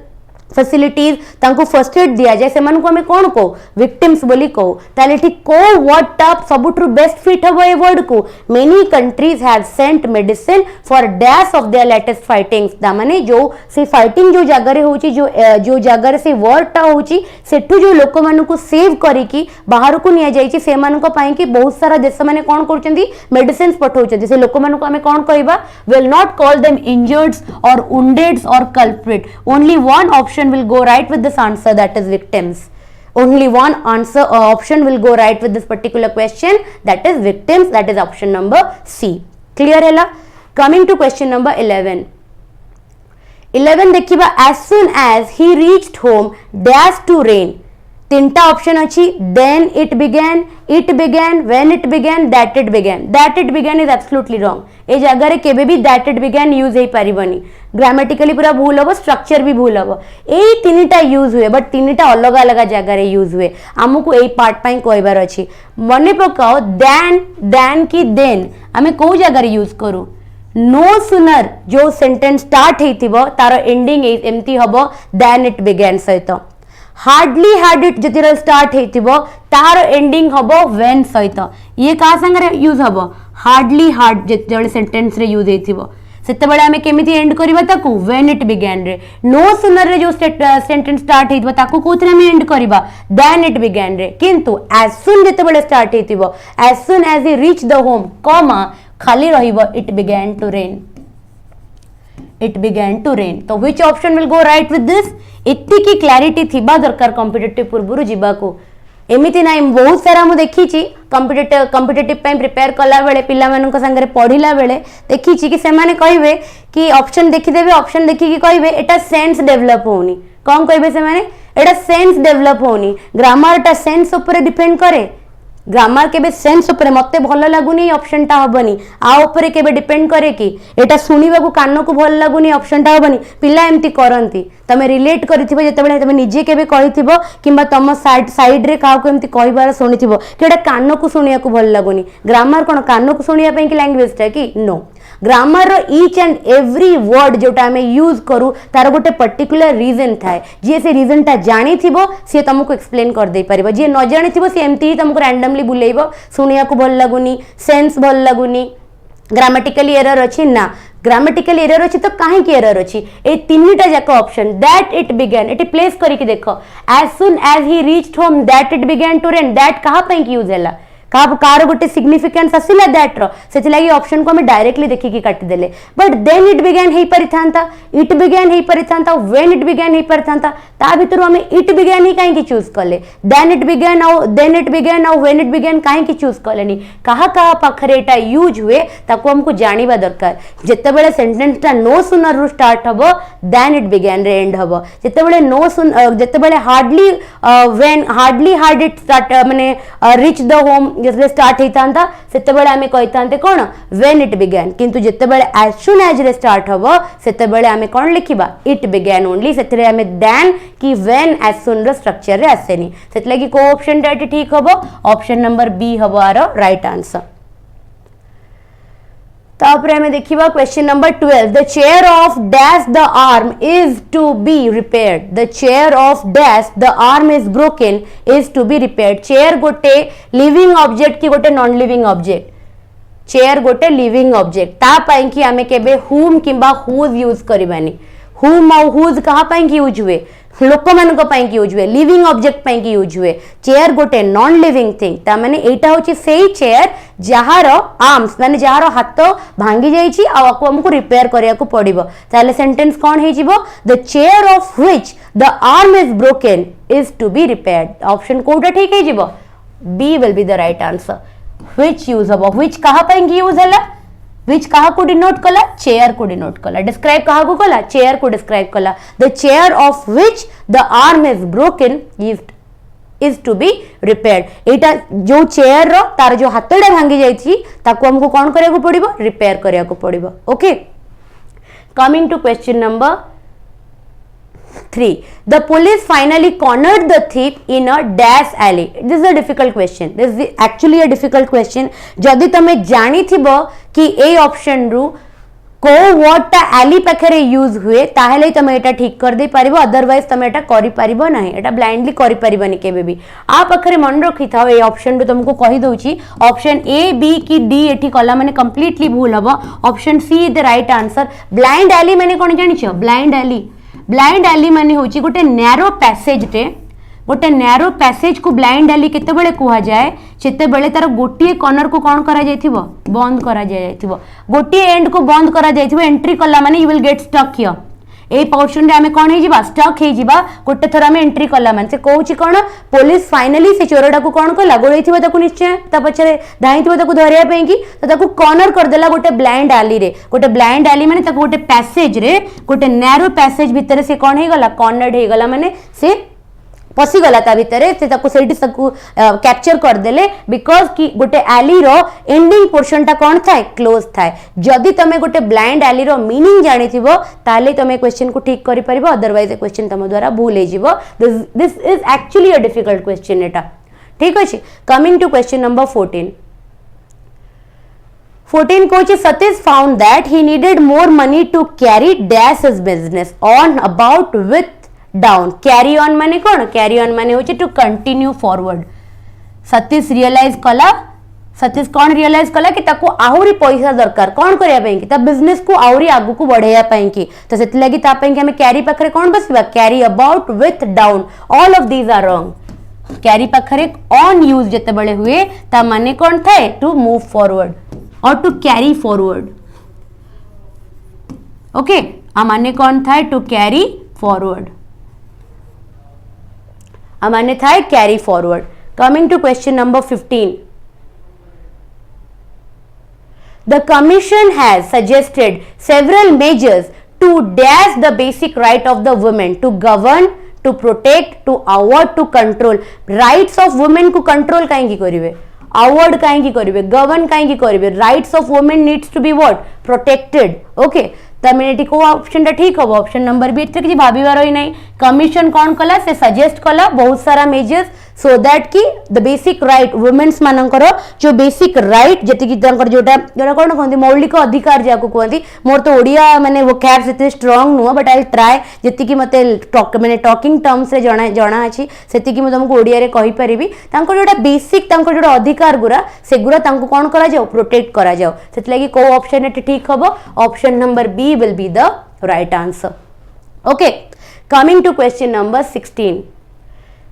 फैसिलिटीज तांको फर्स्ट एड दिया जाए से मन को हमें कौन को विक्टिम्स बोली को ताले ठीक को वर्ड टॉप सबुठु बेस्ट फिट हबो ए वर्ड को many countries have sent medicine for dash of their latest fightings दा माने जो से फाइटिंग जो जगह रे होची जो जगह से वर्ड टा होची सेठु जो लोक मन को सेव करी की बाहर को निया जाई छी से मन को पाई की बहुत सारा देश माने कौन करचंदी मेडिसिन्स पठौचंदी से लोक मन को हमें कौन कहबा विल नॉट कॉल देम इंजर्ड्स और वुंडेड्स और culprit only one option will go right with this answer that is victims only one answer option will go right with this particular question that is victims that is option number C clear hela coming to question number 11 देखिबा as soon as he reached home dash to rain तीनटा option अछि then it began when it began that it began is absolutely wrong ए जगह रे केबे भी that it began use हे परिबनी ग्रामेटिकली पूरा भूल हबो स्ट्रक्चर भी भूल हबो एई तीनटा यूज हुए बट तीनटा अलग अलग जगह रे यूज हुए हमकु एई पार्ट पई कहबार अछि मने पकाओ then की then हमें को जगह रे यूज करू नो सुनर जो सेंटेंस स्टार्ट हेतिबो तार एंडिंग एमती हबो देन इट बिगेन सहित हार्डली हैड इट जतिरा स्टार्ट हेतिबो तार एंडिंग हबो व्हेन सहित ये का संगे यूज हबो हार्डली हार्ड जतले सेंटेंस रे यूज हेतिबो सेते बेले हमें केमिति एंड करबा ताकू व्हेन इट बिगेन रे नो सुनर रे जो सेंटेंस स्टार्ट हेतिबो ताकू कोथरे हमें एंड करबा देन इट बिगेन रे किंतु एज सुन जते बेले स्टार्ट हेतिबो as soon as he reach the home comma खाली रहिबो it began to rain it began to rain तो which option will go right with this इत्ती की क्लैरिटी थिबा दरकार कॉम्पिटिटिव पूर्व जीवा को एमिति ना बहुत सारा मु देखी कॉम्पिटिटिव पे प्रिपेयर कला बेले पिला मानक संगे पढ़िला बेले देखी कि से माने कहबे कि ऑप्शन देखिदेबे ऑप्शन देखिकी कहबे एटा सेंस डेवलप होनी कौन कहबे से माने एटा सेंस डेवलप होनी ग्रामर टा सेंस ऊपर डिपेंड करे ग्रामर केबे सेंस ऊपर मते भल लागुनी ऑप्शन टा हबनी आ ऊपर केबे डिपेंड करे कि एटा सुनिबा को कान को भल लागुनी ऑप्शन टा हबनी पिला एम्ति करंती तमे रिलेट करिथिबो जतबेले तमे निजे केबे कहिथिबो किंबा तम साइड रे काहा को एम्ति कहिबार सुनिथिबो कि एटा कान को सुनिया को भल लागुनी ग्रामर कोन कान को सुनिया पे कि लैंग्वेज टा कि नो ग्रामर रो ईच एंड एवरी वर्ड जोटा हमें यूज करू तार गोटे पर्टिकुलर रीजन थाए जे से रीजन टा जानी थिबो से तुमको एक्सप्लेन कर दे परिबो जे न जानी थिबो से एम्ति ही तुमको रैंडमली बुलेइबो सुनिया को भल लागुनी सेंस भल लागुनी ग्रामेटिकली एरर अछि ना ग्रामेटिकल एरर अछि तो काहे की एरर अछि ए तीनटा जाक ऑप्शन दैट इट बिगन एटी प्लेस करी के देखो as soon as he reached home that it began to rain that कहा पे यूज हैला कार गोटे सिग्निफिकेंस आसिला दैट रो सेति लागि ऑप्शन को हम डायरेक्टली देखि की काटि देले बट देन इट बिगन हेई परिथांता इट बिगन हेई परिथांता व्हेन इट बिगन हेई परिथांता ता भितर हम इट बिगन ही काहे की चूज करले देन इट बिगन और देन इट बिगन और व्हेन इट बिगन काहे की चूज करलेनी कहा पाखरे एटा यूज हुए ताको हमको जानिबा दरकार जते बेले सेंटेंस ता नो सुनर रु स्टार्ट हबो देन इट बिगन रे एंड हबो जते बेले नो सुन जते बेले hardly when hardly hard it start माने रीच द होम जते स्टार्ट हेतांता सेते बेले हमें कहितांते कोन व्हेन इट बिगन किंतु जते बेले एज सुन एज रे स्टार्ट हबो सेते बेले हमें कोन लिखिबा इट बिगन ओनली सेते हमें देन कि व्हेन एज सुन रो स्ट्रक्चर रे आसेनी सेते लागि को ऑप्शन दैट ठीक हबो ऑप्शन नंबर बी हबो आरो राइट आंसर तापर हमें देखिबा question number 12 the chair of dash the arm is to be repaired the chair of dash the arm is broken is to be repaired chair गोटे living object की गोटे non living object chair गोटे living object ता पई कि हमें केबे हुम किंबा हुज यूज करबानी हुम और हुज कहा पई कि यूज हुए लोक मान यूज हुए लिविंग ऑब्जेक्ट यूज हुए चेयर गोटे नॉन लिविंग थिंग ता माने एटा होची सेही चेयर जहार आर्म्स माने जहार हाथ भांगी जाइछि आ आको हमको रिपेयर करिया को पड़िबो ताले सेंटेंस कोन हे जिवो the chair of which the arm is broken is to be repaired option कोटा ठीक हे जिवो B will be the right answer which use हबो व्हिच कहा पई यूज हला which कहा को डिनोट कला चेयर को डिनोट कला डिस्क्राइब कहा को कला चेयर को डिस्क्राइब कला the chair of which the arm is broken is to be repaired एटा जो चेयर रो तार जो हाथडा भांगी जाइछि ताको हमको कोन करिया को पड़िबो रिपेयर करिया को पड़िबो okay coming to question number 3 the police finally cornered the thief in a dash alley this is a difficult question this is actually a difficult question जदि तमे जानी थिबो कि ए ऑप्शन रु को वर्ड ता एली पाखरे यूज हुए ताहेले तमे एटा ठीक कर दे पारिबो अदरवाइज तमे एटा करि पारिबो नाही एटा ब्लाइंडली करि पारिबोनी केबे भी आ पाखरे मन रखि थाओ ए ऑप्शन रु तुमको कहि दउची ऑप्शन ए बी की डी एठी कला माने कंप्लीटली भूल हबो option C is the right answer blind alley माने कोन जानि छ ब्लाइंड एली माने होची गोटे नैरो पैसेज टे गोटे नैरो पैसेज को ब्लाइंड एली केते बेले कुहा जाए जेते बेले तार गोटिए कॉर्नर को कोन करा जायथिबो बंद करा जायथिबो गोटिए एंड को बंद करा जायथिबो एंट्री कला माने you will get stuck here ए पोर्शन रे हमें कोन हे जिबा स्टक हे जिबा गोटे थरा में एंट्री कला माने से कहूची कोन पुलिस फाइनली से चोरडा को कोन कला गोळैथिबो ताकू निश्चय ता पछरे धाइथिबो ताकू धरिया पे कि तो ताकू कॉर्नर कर देला गोटे ब्लाइंड एली रे गोटे ब्लाइंड एली माने ताकू गोटे पैसेज रे गोटे नैरो पैसेज भीतर से कोन हे गला कॉर्नर्ड हे गला माने से पसीगला ता भितरे से ताको सेठी सबको कैप्चर कर देले बिकॉज कि गोटे एली रो एंडिंग पोर्शन टा कोन थाए क्लोज थाए जदि तमे गोटे ब्लाइंड एली रो मीनिंग जानि थिबो ताले तमे क्वेश्चन को ठीक करि परिबो अदरवाइज ए क्वेश्चन तम द्वारा भूल हे जिवो this is actually a difficult question एटा ठीक अछि कमिंग टू क्वेश्चन नंबर 14 14 कहूँ Satish found that he needed more money to carry dash his business on about with down. Carry on माने कौन? कैरी ऑन माने होचे to continue forward. Satish realise कला, सतीश कौन realise कला कि ताको आहुरी पैसा दरकार कौन करिया पई कि ता बिजनेस को आहुरी आगु को बढ़ाया पई कि तो सेति लागि ता पई कि हमें कैरी पाखरे कौन बसबा? Carry about with down. All of these are wrong. Carry पाखरे ऑन यूज जते बळे हुए ता माने कौन थाए? टू मूव फॉरवर्ड और टू कैरी फॉरवर्ड. ओके, आ माने कौन थाए? To carry forward. आ माने थाए carry forward. Coming to question number 15. The Commission has suggested several measures to dash the basic right of the women to govern, to protect, to award, to control. Rights of women को control काहेंगी करिवे, award काहेंगी करिवे, govern काहेंगी करिवे. Rights of women needs to be what? Protected. Okay. तमें को option ठीक हम. Option number B किसी भाविबार ही नहीं. कमिशन कौन कला? से सजेस्ट कला बहुत सारा मेजर्स सो दैट कि द बेसिक राइट वुमेन्स मानकर जो बेसिक राइट जी जोटा जोटा कौन कहते मौलिक अधिकार जहाँ कहते. मोर तो ओडिया माने वो कैब से स्ट्रंग नुह बट आई ट्राए जी मत मैंने टॉकिंग टर्म्स रे जना अच्छी से तुमको ओडिया रे कहि परिबी. तांको जोटा बेसिक तांको जोटा अधिकार गुरा से गुरा तांको कौन करा जाओ? प्रोटेक्ट करा जाओ. से लगी को ऑप्शन ठीक हम? Option number B will be the right answer. Okay, coming to question number 16.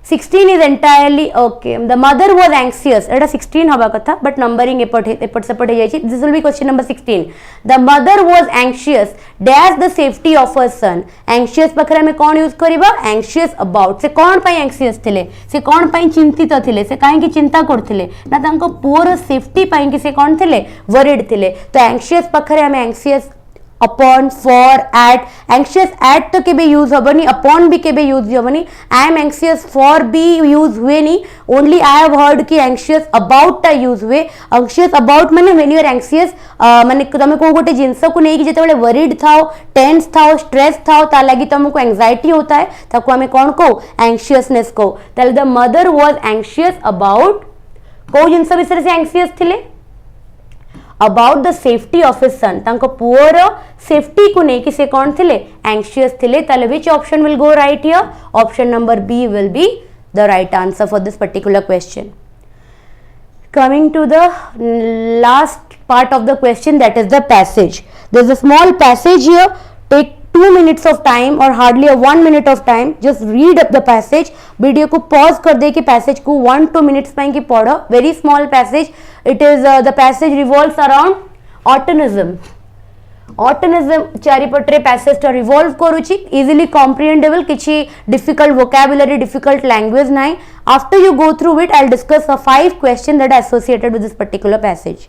16 is entirely okay. The mother was anxious. एटा 16 हवा कथा but numbering एपट सेपट hey जायछि. This will be question number 16. The mother was anxious dash the safety of her son. Anxious पाखरे में कौन use करिबा? anxious about. से कौन पई anxious थिले? से कौन पई चिंतित थिले? से काहे की चिंता करथिले ना तांको पुअर सेफ्टी पई कि से कौन थिले? worried थिले. तो anxious पाखरे हमें anxious upon, for, at. Anxious at तो केबे यूज होबनी, upon भी केबे यूज होबनी. I am anxious for भी यूज हुए नहीं. Only I have heard कि anxious about टा यूज हुए. Anxious about माने when you are anxious माने तमे को गोटे जिंस को नहीं कि जेते बेले worried थाओ, tense थाओ, stress थाओ ता लागि तुमको anxiety होता है ताको हमें कौन को? anxiousness को. ताले the mother was anxious about को जिंस विषय से anxious थिले? About the safety of his son. तांको पुअर सेफ्टी को नहीं कि से कौन थिले? एंशियस थिले. ताले which option will go right here? Option number B will be the right answer for this particular question. Coming to the last part of the question, that is the passage. There is a small passage here. Take 2 minutes of time or hardly a 1 minute of time. Just read up the passage. Video को pause कर दे कि passage को 1-2 minutes पाई कि पढ़ो. Very small passage. It is the passage revolves around autonism. Autonism चारिपटे passage टा revolve करूची. इजिली कॉम्प्रिहेंडेबल, किछि डिफिकल्ट वोकैबुलरी, डिफिकल्ट लैंग्वेज नाही. After you go through it I will discuss 5 question that are associated with this particular passage.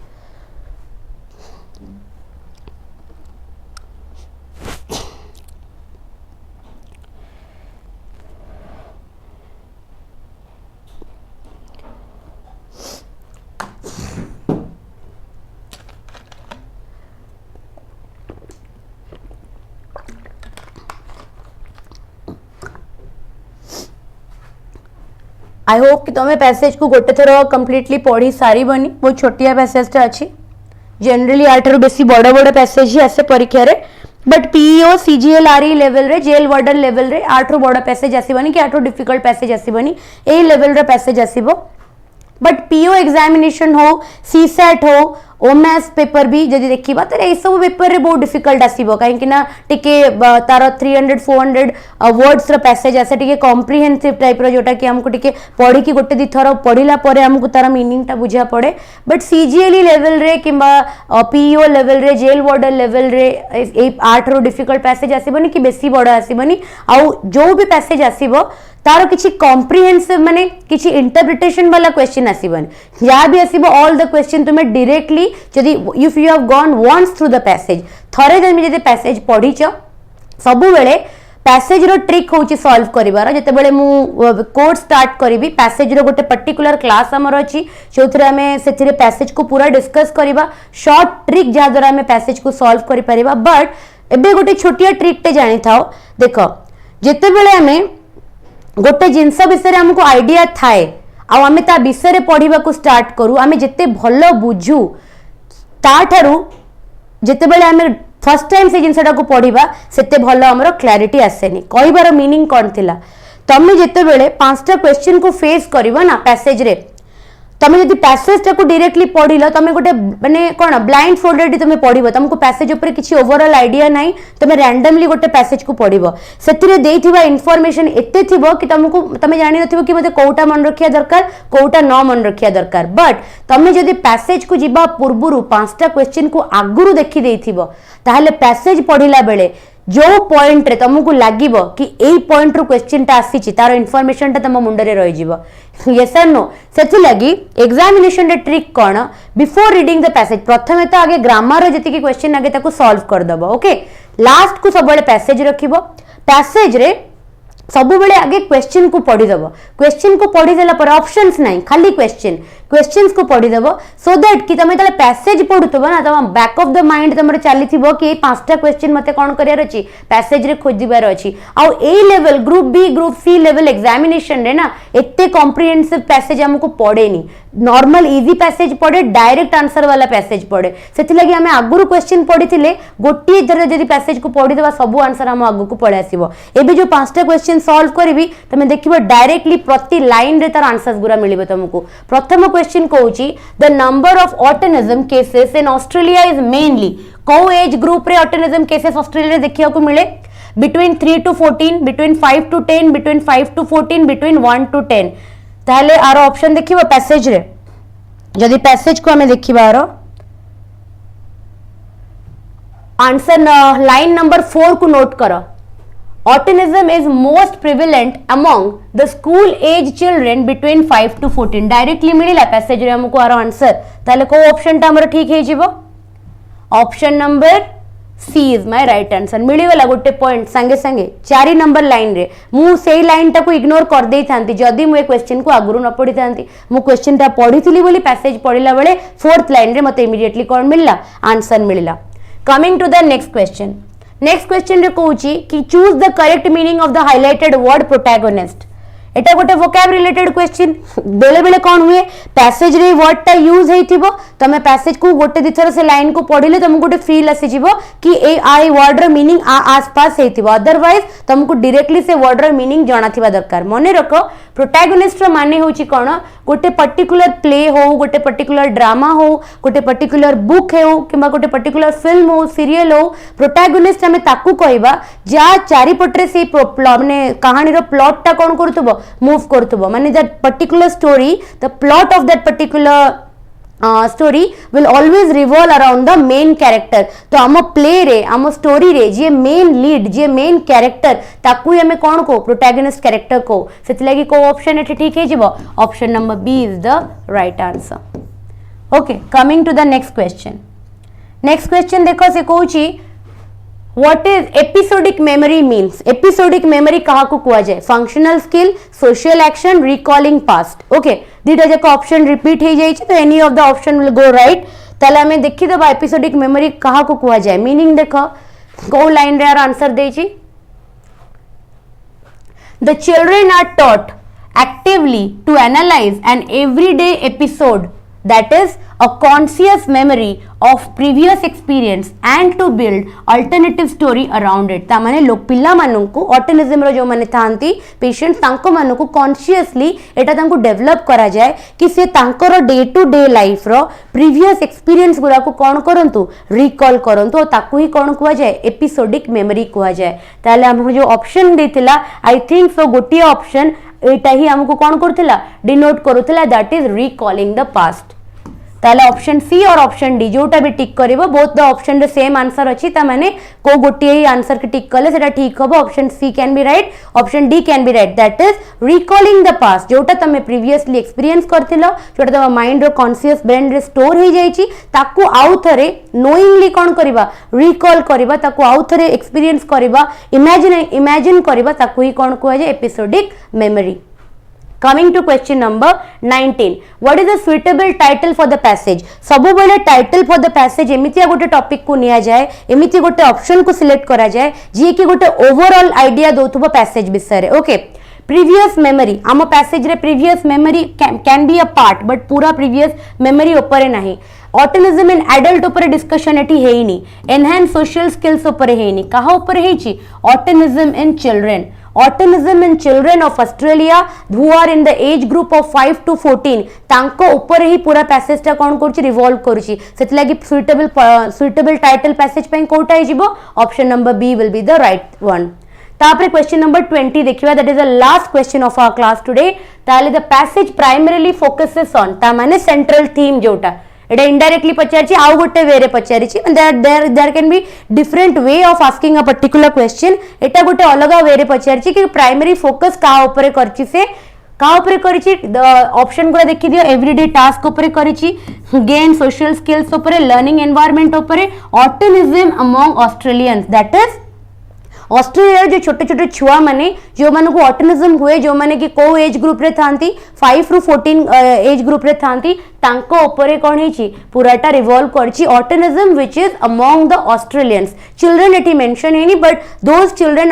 I hope कि तुम्हें passage को गोटे थर कंप्लीटली पढ़ी सारी बनी. बहुत छोटिया पैसेजटा अच्छी. जनरली आठर बेसी बड़ बड़ पैसेज ही आसे परीक्षा रे. बट पीईओ सीजीएलआरई लेवल रे, जेल वार्डन लेवल रे आठर बड़ पैसेज आसीबनी कि आठर डिफिकल्ट पैसेज आसीबनी. ए लेवल रे पैसेज आसीबो. बट पीओ एग्जामिनेशन हो, सीसैट हो, ओमएस पेपर भी जदि देखिबा त ए सब पेपर रे बहुत डिफिकल्ट आसीबो. काहे कि ना टिके तार 300-400 वर्ड्स रो पैसेज आसे. टिके कॉम्प्रिहेंसिव टाइप रो जोटा कि हमको टिके पढ़ी कि गोटे दी थर पढ़िला परे हमको तार मीनिंग टा बुझा पड़े. बट सीजीएलई लेवल रे किंबा पीईओ लेवल रे, जेल वार्डन लेवल रे ए 8 रो डिफिकल्ट पैसेज आसीबनी कि बेसी बड़ आसीबनी. आ जो भी पैसेज आसीबो तार किसी कॉम्प्रिहेंसिव माने किसी इंटरप्रिटेशन वाला क्वेश्चन आसीबन. या भी आसीबो ऑल द क्वेश्चन तुम्हें डायरेक्टली जदि if you have gone once through the passage, थरे जदि पैसेज पढ़ीच सबु बेले पैसेज रो ट्रिक होची सॉल्व करिवार. जते बेले मु कोर्स स्टार्ट करिवि पैसेज रो गोटे पर्टिकुलर क्लास हमर अछि जोथरे हमें सेथिरे पैसेज को पूरा डिस्कस करिवा. शॉर्ट ट्रिक जा द्वारा हमें पैसेज को सॉल्व करि परिबा. बट एबे गोटे छोटिया ट्रिक टे जानि थाओ. देखो जते बेले हमें गोटे जिनस विषय हमको आइडिया थाए आमे ता विषय पढ़ा को स्टार्ट करू, आमे जिते भल बुझू ताठारु जेतेबेले आमे फर्स्ट टाइम से जिनसटा को पढ़िबा सेते भलो हमरो क्लैरिटी आसेनी कहबार मीनिंग कोन थिला तमे जेतेबेले पांचटा क्वेश्चन को फेस करबो ना पैसेज रे तमे यदि पैसेज टाको डायरेक्टली पढ़िलो तमे गोटे माने कोन ब्लाइंड फोल्डेड तमे पढ़िबो तुमको पैसेज ऊपर किछि ओवरऑल आईडिया नाही तमे रैंडमली गोटे पैसेज को पढ़िबो सेतिरे देइथिबा इन्फॉर्मेशन एते थिबो कि तुमको तमे जानि नथिबो कि मते कोउटा मन रखिया दरकार कोउटा न मन रखिया दरकार बट तमे यदि पैसेज को जिबा पूर्वरु पांचटा क्वेश्चन को आगुरु देखि देइथिबो ताहले पैसेज पढ़िला बेले जो पॉइंट रे तुमको लागिबो कि एई पॉइंट रो क्वेश्चन ता आसीची तार इन्फॉर्मेशन ता तम मुंडे रे रहि जिवो यस और नो सेति लगी एग्जामिनेशन रे trick cone before reading the passage प्रथमे तो आगे ग्रामर रे जति की क्वेश्चन आगे ताको सॉल्व कर दबो ओके लास्ट को सब बेले पैसेज रखिबो पैसेज रे सब बेले आगे क्वेश्चन को पढ़ी दबो क्वेश्चन को पढ़ी देला पर ऑप्शंस नहीं खाली क्वेश्चंस को पढ़ी देबो सो दैट कि तमे तले पैसेज पढुतबो ना तम बैक ऑफ द माइंड तमरे चलीथिबो कि ए पांचटा क्वेश्चन मते कोन करियार अछि पैसेज रे खोजिबार अछि आ A level group B group C level examination रे ना एते कॉम्प्रिहेंसिव पैसेज हमको पढेनी नॉर्मल इजी पैसेज पढ़े डायरेक्ट आंसर वाला पैसेज पढ़े सेति लगी हमें आगुरु क्वेश्चन पढ़िथिले गोटी जरे जदी पैसेज को पढ़ी देबा सब आंसर हम आगु को पढ़े आसीबो एबे जो पांचटा क्वेश्चन सॉल्व करबी तमे देखिबो डायरेक्टली प्रति लाइन रे तार आंसर्स गुरा मिलिबो तुमको प्रथम क्वेश्चन कहूची the number of autism cases in Australia is mainly को एज ग्रुप रे ऑटिज्म केसेस ऑस्ट्रेलिया रे देखिया को मिले between 3 to 14 between 5 to 10 between 5 to 14 between 1 to 10 ताहले आरो ऑप्शन देखिबो पैसेज रे जदी पैसेज को हमें देखिबा आरो आंसर लाइन नंबर 4 को नोट करो Autism is most prevalent among the school age children between 5 to 14 directly मिलिला passage रे हमको आरो आंसर ताले को ऑप्शन ता हमर ठीक हे जिवो option number C is my right answer मिली गला गोटे पॉइंट संगे संगे 4 नंबर लाइन रे मु सेही लाइन टा को इग्नोर कर देई थांती जदी मु ए क्वेश्चन को आगुरु न पढी थांती मु क्वेश्चन ता पढिथिली बोली पैसेज पढिला बेले फोर्थ लाइन रे मते इमीडिएटली कोन मिलला आंसर मिलला coming to the next question next question रे कहूची कि choose the correct meaning of the highlighted word protagonist एटा गोटे वोकैब रिलेटेड क्वेश्चन बेले बेले कोन हुए पैसेज रे वर्ड टा यूज हेतिबो तमे पैसेज को गोटे दिथर से लाइन को पढिले तुमको गोटे फील आसी जिवो कि ए आई वर्ड रो मीनिंग आसपास हेतिबो अदरवाइज तुमको डायरेक्टली से वर्ड रो मीनिंग जाना थिबा दरकार मने रखो प्रोटैगनिस्ट रो माने होची कोन गोटे पर्टिकुलर प्ले हो गोटे पर्टिकुलर ड्रामा हो गोटे पर्टिकुलर बुक हो किबा गोटे पर्टिकुलर फिल्म हो सीरियल हो प्रोटैगनिस्ट हमें ताकू कहबा जा चारि पटरे से माने कहानी रो प्लॉट टा कोन करतबो मूव करतबो माने that particular story the plot of that particular story will always revolve around the main character तो आम प्ले रे आम स्टोरी रे जे मेन लीड जे मेन कैरेक्टर ताकू हमें कौन को प्रोटैगनिस्ट कैरेक्टर को सेति लागि को ऑप्शन एठी ठीक है जिवो option number B is the right answer okay coming to the next question देखो से कहूची What is episodic memory means? Episodic memory कहा को कुआ जाए functional skill social action recalling past okay दीटा जाक ऑप्शन रिपीट हो जाई तो any of the option will go right ताले हमें देखि दबा एपिसोडिक मेमोरी कहा को कुआ जाए मीनिंग देखो को लाइन रे आंसर दे छी the children are taught actively to analyze an everyday episode that is a conscious memory of previous experience and to build alternative story around it ता माने लोग पिल्ला मानन को ऑटिज्म रो जो माने थांती पेशेंट तांको मानन को कॉन्शियसली एटा तांको डेवलप करा जाए कि से तांकर डे टू डे लाइफ रो प्रीवियस एक्सपीरियंस गुरा को कोन करंतु रिकॉल करंतु ताकू ही कोन कुआ जाए एपिसोडिक मेमोरी कुआ जाए ताले हम जो ऑप्शन देथिला आई थिंक सो गोटी ऑप्शन एटा ही हमको कोन करथिला डिनोट करूथिला that is recalling the past ताले ऑप्शन सी और ऑप्शन डी जोटा भी टिक करिवो बोथ द ऑप्शन रे सेम आंसर अछि ता माने को गोटी ही आंसर के टिक करले सेटा ठीक हबो option C can be right option D can be right that is recalling the past जोटा तमे प्रीवियसली एक्सपीरियंस करथिलो जोटा तम माइंड रो कॉन्शियस ब्रेन रे स्टोर हो जाईची ताकू आउ थरे नोइंगली कोन करबा रिकॉल करबा ताकू आउ थरे एक्सपीरियंस करबा इमेजिन करबा ताकू ही कोन कुआ जे episodic memory Coming to question number 19. What is the suitable title for the passage? सबु बेले title for the passage एमितिया गोटे टॉपिक को निया जाए एमिति गोटे ऑप्शन को सिलेक्ट करा जाए जी कि गोटे ओवरऑल आइडिया दोथबो पैसेज विषय रे ओके प्रीवियस मेमोरी आम पैसेज रे previous memory can be a part but पूरा प्रीवियस मेमोरी ऊपर नहीं ऑटिज्म इन एडल्ट ऊपर डिस्कशन एटी हेनी एनहांस सोशल स्किल्स ऊपर हेनी कहा ऊपर हेची autism in children autism in children of Australia who are in the age group of 5 to 14 तांको ऊपर ही पूरा पैसेज टा कोन करछि रिवॉल्व करछि सेति लागि सुइटेबल टाइटल पैसेज पे कोटा ही जिवो option number B will be the right one तापर क्वेश्चन नंबर 20 देखिबा that is the last question of our class today ताले the passage primarily focuses on ता माने सेंट्रल थीम जोटा एटा इनडायरेक्टली पचारछि आउ गोटे वे रे पचारछि there can be different way of asking a particular question एटा गोटे अलग वे रे पचारछि कि प्राइमरी फोकस का ऊपर करछि से का ऊपर करिछि ऑप्शन गुला देखि दियो एवरीडे टास्क ऊपर करिछि गेन सोशल स्किल्स ऊपर लर्निंग एनवायरनमेंट ऊपर autism among Australians that is Australia जो छोटे छोटे छुआ माने जो माने को ऑटिज्म हुए जो माने कि को एज ग्रुप रे थांती 5 ରୁ 14 एज ग्रुप रे थांती तांको ऊपर कोन हेची पूराटा रिवॉल्व करची autism which is among the Australians children eighty mention हेनी बट दोस चिल्ड्रन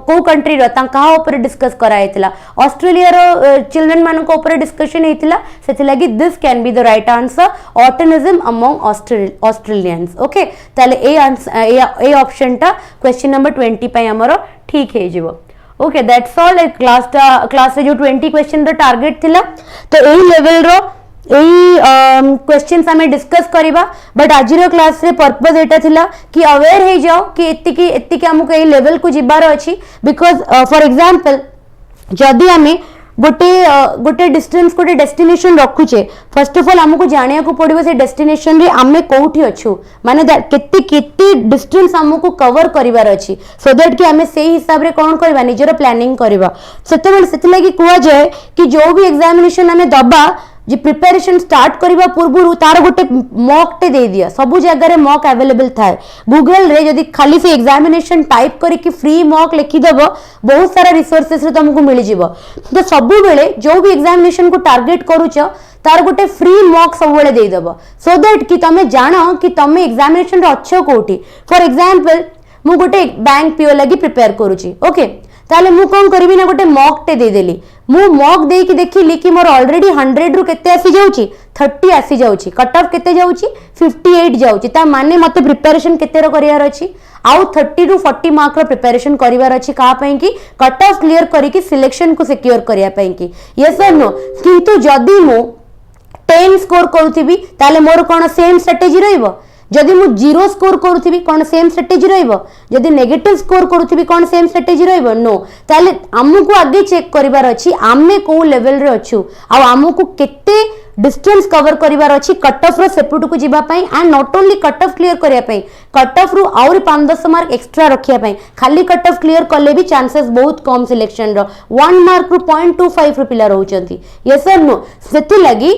को कंट्री रो तांका ऊपर डिस्कस करायतिला ऑस्ट्रेलिया रो चिल्ड्रन मान को ऊपर डिस्कशन हेतिला सेति लागि this can be the right answer autism among Australians okay ताले ए आंसर ए ऑप्शन टा क्वेश्चन नंबर 20 पय हमरो ठीक हे जिवो ओके दैट्स ऑल क्लास जो 20 क्वेश्चन रो टारगेट थिला तो एई लेवल रो क्वेश्चंस हमें डिस्कस करिबा बट आज रो क्लास रे पर्पस एटा थिला कि अवेयर हे जाओ कि एतिकी हमको एई लेवल को जिबार अछि बिकॉज़ फॉर एग्जांपल जदी हमें गोटे डिस्टेंस गोटे डेस्टिनेशन रखुचे फर्स्ट ऑफ ऑल हमको जानिया को पड़िबो से डेस्टिनेशन रे आमे कोठी अछु माने केते डिस्टेंस हमको कवर करिवार अछि सो दैट कि हमें सेही हिसाब रे कोन करबा निजरो प्लानिंग करबा सेते लागि कुआ जाय कि जो भी एग्जामिनेशन हमें दबा जे प्रिपरेशन स्टार्ट करबा पूर्व तार गोटे मॉक टे दे दिया सब जगह रे मॉक अवेलेबल थाए गूगल रे जदी खाली से एग्जामिनेशन टाइप करी कि फ्री मॉक लिखि देबो बहुत सारा रिसोर्सेस रे तुमको मिल जिवो तो सब बेले जो भी एग्जामिनेशन को टारगेट करूछ तार गोटे फ्री मॉक सब बेले दे देबो सो दैट कि तमे जानो कि तमे एग्जामिनेशन रे अच्छो कोठी फॉर एग्जांपल मु गोटे बैंक पीओ लागि प्रिपेयर करूची ओके ताले मु कोन करबी ना गोटे मॉक टे दे देली मु मॉक दे कि देखिली कि मोर ऑलरेडी 100 रु केते आसी जाउची 30 आसी जाउची कट ऑफ केते जाउची 58 जाउची ता माने मते प्रिपरेशन केते रो करियार अछि आउ 30 रु 40 मार्क रो प्रिपरेशन करिवार अछि का पई कि कट ऑफ क्लियर करी कि सिलेक्शन को सिक्योर करिया पई कि यस और नो किंतु जदी मु 10 स्कोर करूथिबी ताले मोर कोन सेम स्ट्रेटजी रहइबो जदि मु 0 स्कोर करूथिबी कोन सेम स्ट्रेटजी रहइबो जदि नेगेटिव स्कोर करूथिबी कोन सेम स्ट्रेटजी रहइबो नो ताले हमकु आगे चेक करिवार अछि आमे को लेवल रे अछु आ हमकु केते डिस्टेंस कवर करिवार अछि कट ऑफ रो सेपुट को जिबा पई and not only cut off clear करिया पई कट ऑफ रु और 5-10 मार्क एक्स्ट्रा रखिया पई खाली कट ऑफ क्लियर करले भी चांसेस बहुत कम सिलेक्शन रो 1 मार्क रु 0.25 रु पिला रहउचंती यस और नो सेति लागि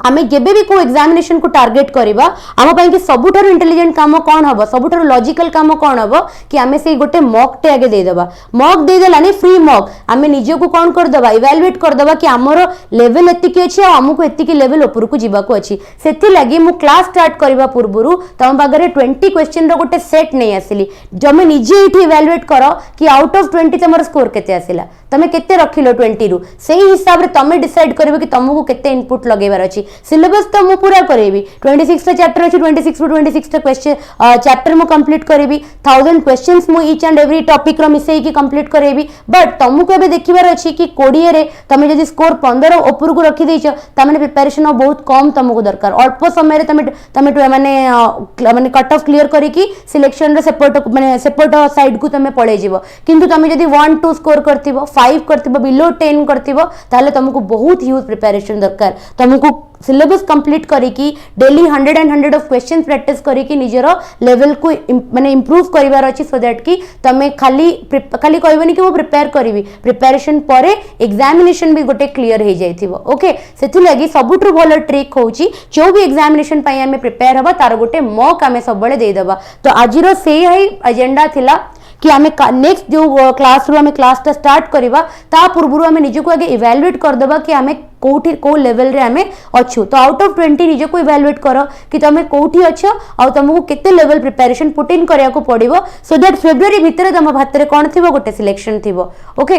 आमे गेबे भी को एग्जामिनेशन को टारगेट करिबा आम पई कि सबुठार इंटेलिजेंट काम कोन हबो सबुठार लॉजिकल काम कोन हबो कि आमे से गोटे मॉक टे आगे दे देबा मॉक दे देलानी फ्री मॉक आमे निजे को कोन कर देबा इवैल्यूएट कर देबा कि हमरो लेवल एतिकी अछि आ हमको एतिकी लेवल ऊपर को जिबा को अछि सेति लागि मु क्लास स्टार्ट करबा पूर्वरु तम बागरे 20 क्वेश्चन रो गोटे सेट नै आसिली जमे निजे इठी इवैल्यूएट करो कि आउट ऑफ 20 तमरो स्कोर केते आसिला तमे केते रखिलो 20 रु सेही हिसाब रे तमे डिसाइड करबे कि तुमको केते इनपुट लगेबार अछि सिलेबस तो मु पूरा करेबी 26 टा चैप्टर अछि 26 ରୁ 26 टा क्वेश्चन चैप्टर मु कंप्लीट करेबी 1000 क्वेश्चंस मु ईच एंड एवरी टॉपिक रो मिसेई की कंप्लीट करेबी बट तुमको एबे देखिबार अछि कि 20 रे तमे जदी स्कोर 15 ऊपर को रखि दैछ तमे प्रिपरेशन बहुत कम तुमको दरकार अल्प समय रे तमे माने कट ऑफ क्लियर करी कि सिलेक्शन रे सेपट साइड को तमे पळे जिवो किंतु तमे जदी 1-2 स्कोर करथिबो 5 करथिबो बिलो 10 करथिबो ताले तुमको बहुत ह्यूज प्रिपरेशन दरकार तुमको सिलेबस कंप्लीट करिकी daily 100 and 100 of question practice करिकी निजरो लेवल को माने इंप्रूव करिवार अछि सो दैट कि तमे खाली कहबनी कि वो प्रिपेयर करिवि प्रिपरेशन परे एग्जामिनेशन भी गोटे क्लियर हे जाइथिबो ओके सेथि लागि सबुठु भलो ट्रिक होउची जो भी एग्जामिनेशन पई हमें प्रिपेयर हबा तार गोटे मॉक हमें सब बळे दे देबा तो आजिरो सेही है एजेंडा थिला कि हमें नेक्स्ट जो क्लास रू हमें क्लास टा स्टार्ट करबा ता पूर्व हमें निज को आगे इवैल्यूएट कर देबा कि हमें कोठी को लेवल रे हमें अच्छु तो आउट ऑफ 20 निज को इवैल्यूएट करो कि तमे कोठी अच्छो आ तुमको केते लेवल प्रिपरेशन पुट इन करिया को पड़िबो सो दैट फेब्रुअरी भितर तम भात रे कोन थिबो गोटे सिलेक्शन थिबो ओके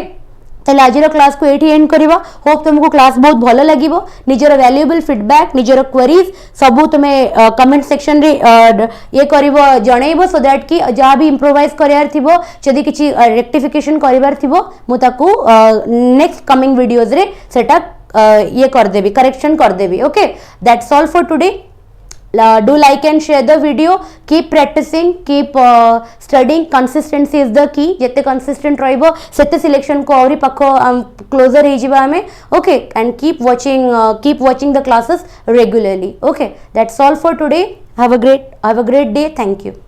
ताले आज क्लास को एठी एंड करबा। होप तुमको क्लास बहुत भलो लागिबो। निजर वैल्यूएबल फीडबैक निजर क्वेरीज सबू तुमे कमेंट सेक्शन रे ये करबो जणैबो सो दैट कि जहाँ भी इम्प्रोवाइज करियार थिबो जदि किछि रेक्टिफिकेशन करिवार थिबो मु ताकू नेक्स्ट कमिंग वीडियोज रे सेटा ये कर देबी, करेक्शन कर देबी। Okay, that's all for today. Do like and share the video. Keep practicing, keep studying. Consistency is the key. जते consistent रहिबो सेते selection को औरी पखो closer हे जिबा हमें। Okay, and keep watching the classes regularly. Okay, that's all for today. Have a great day. Thank you.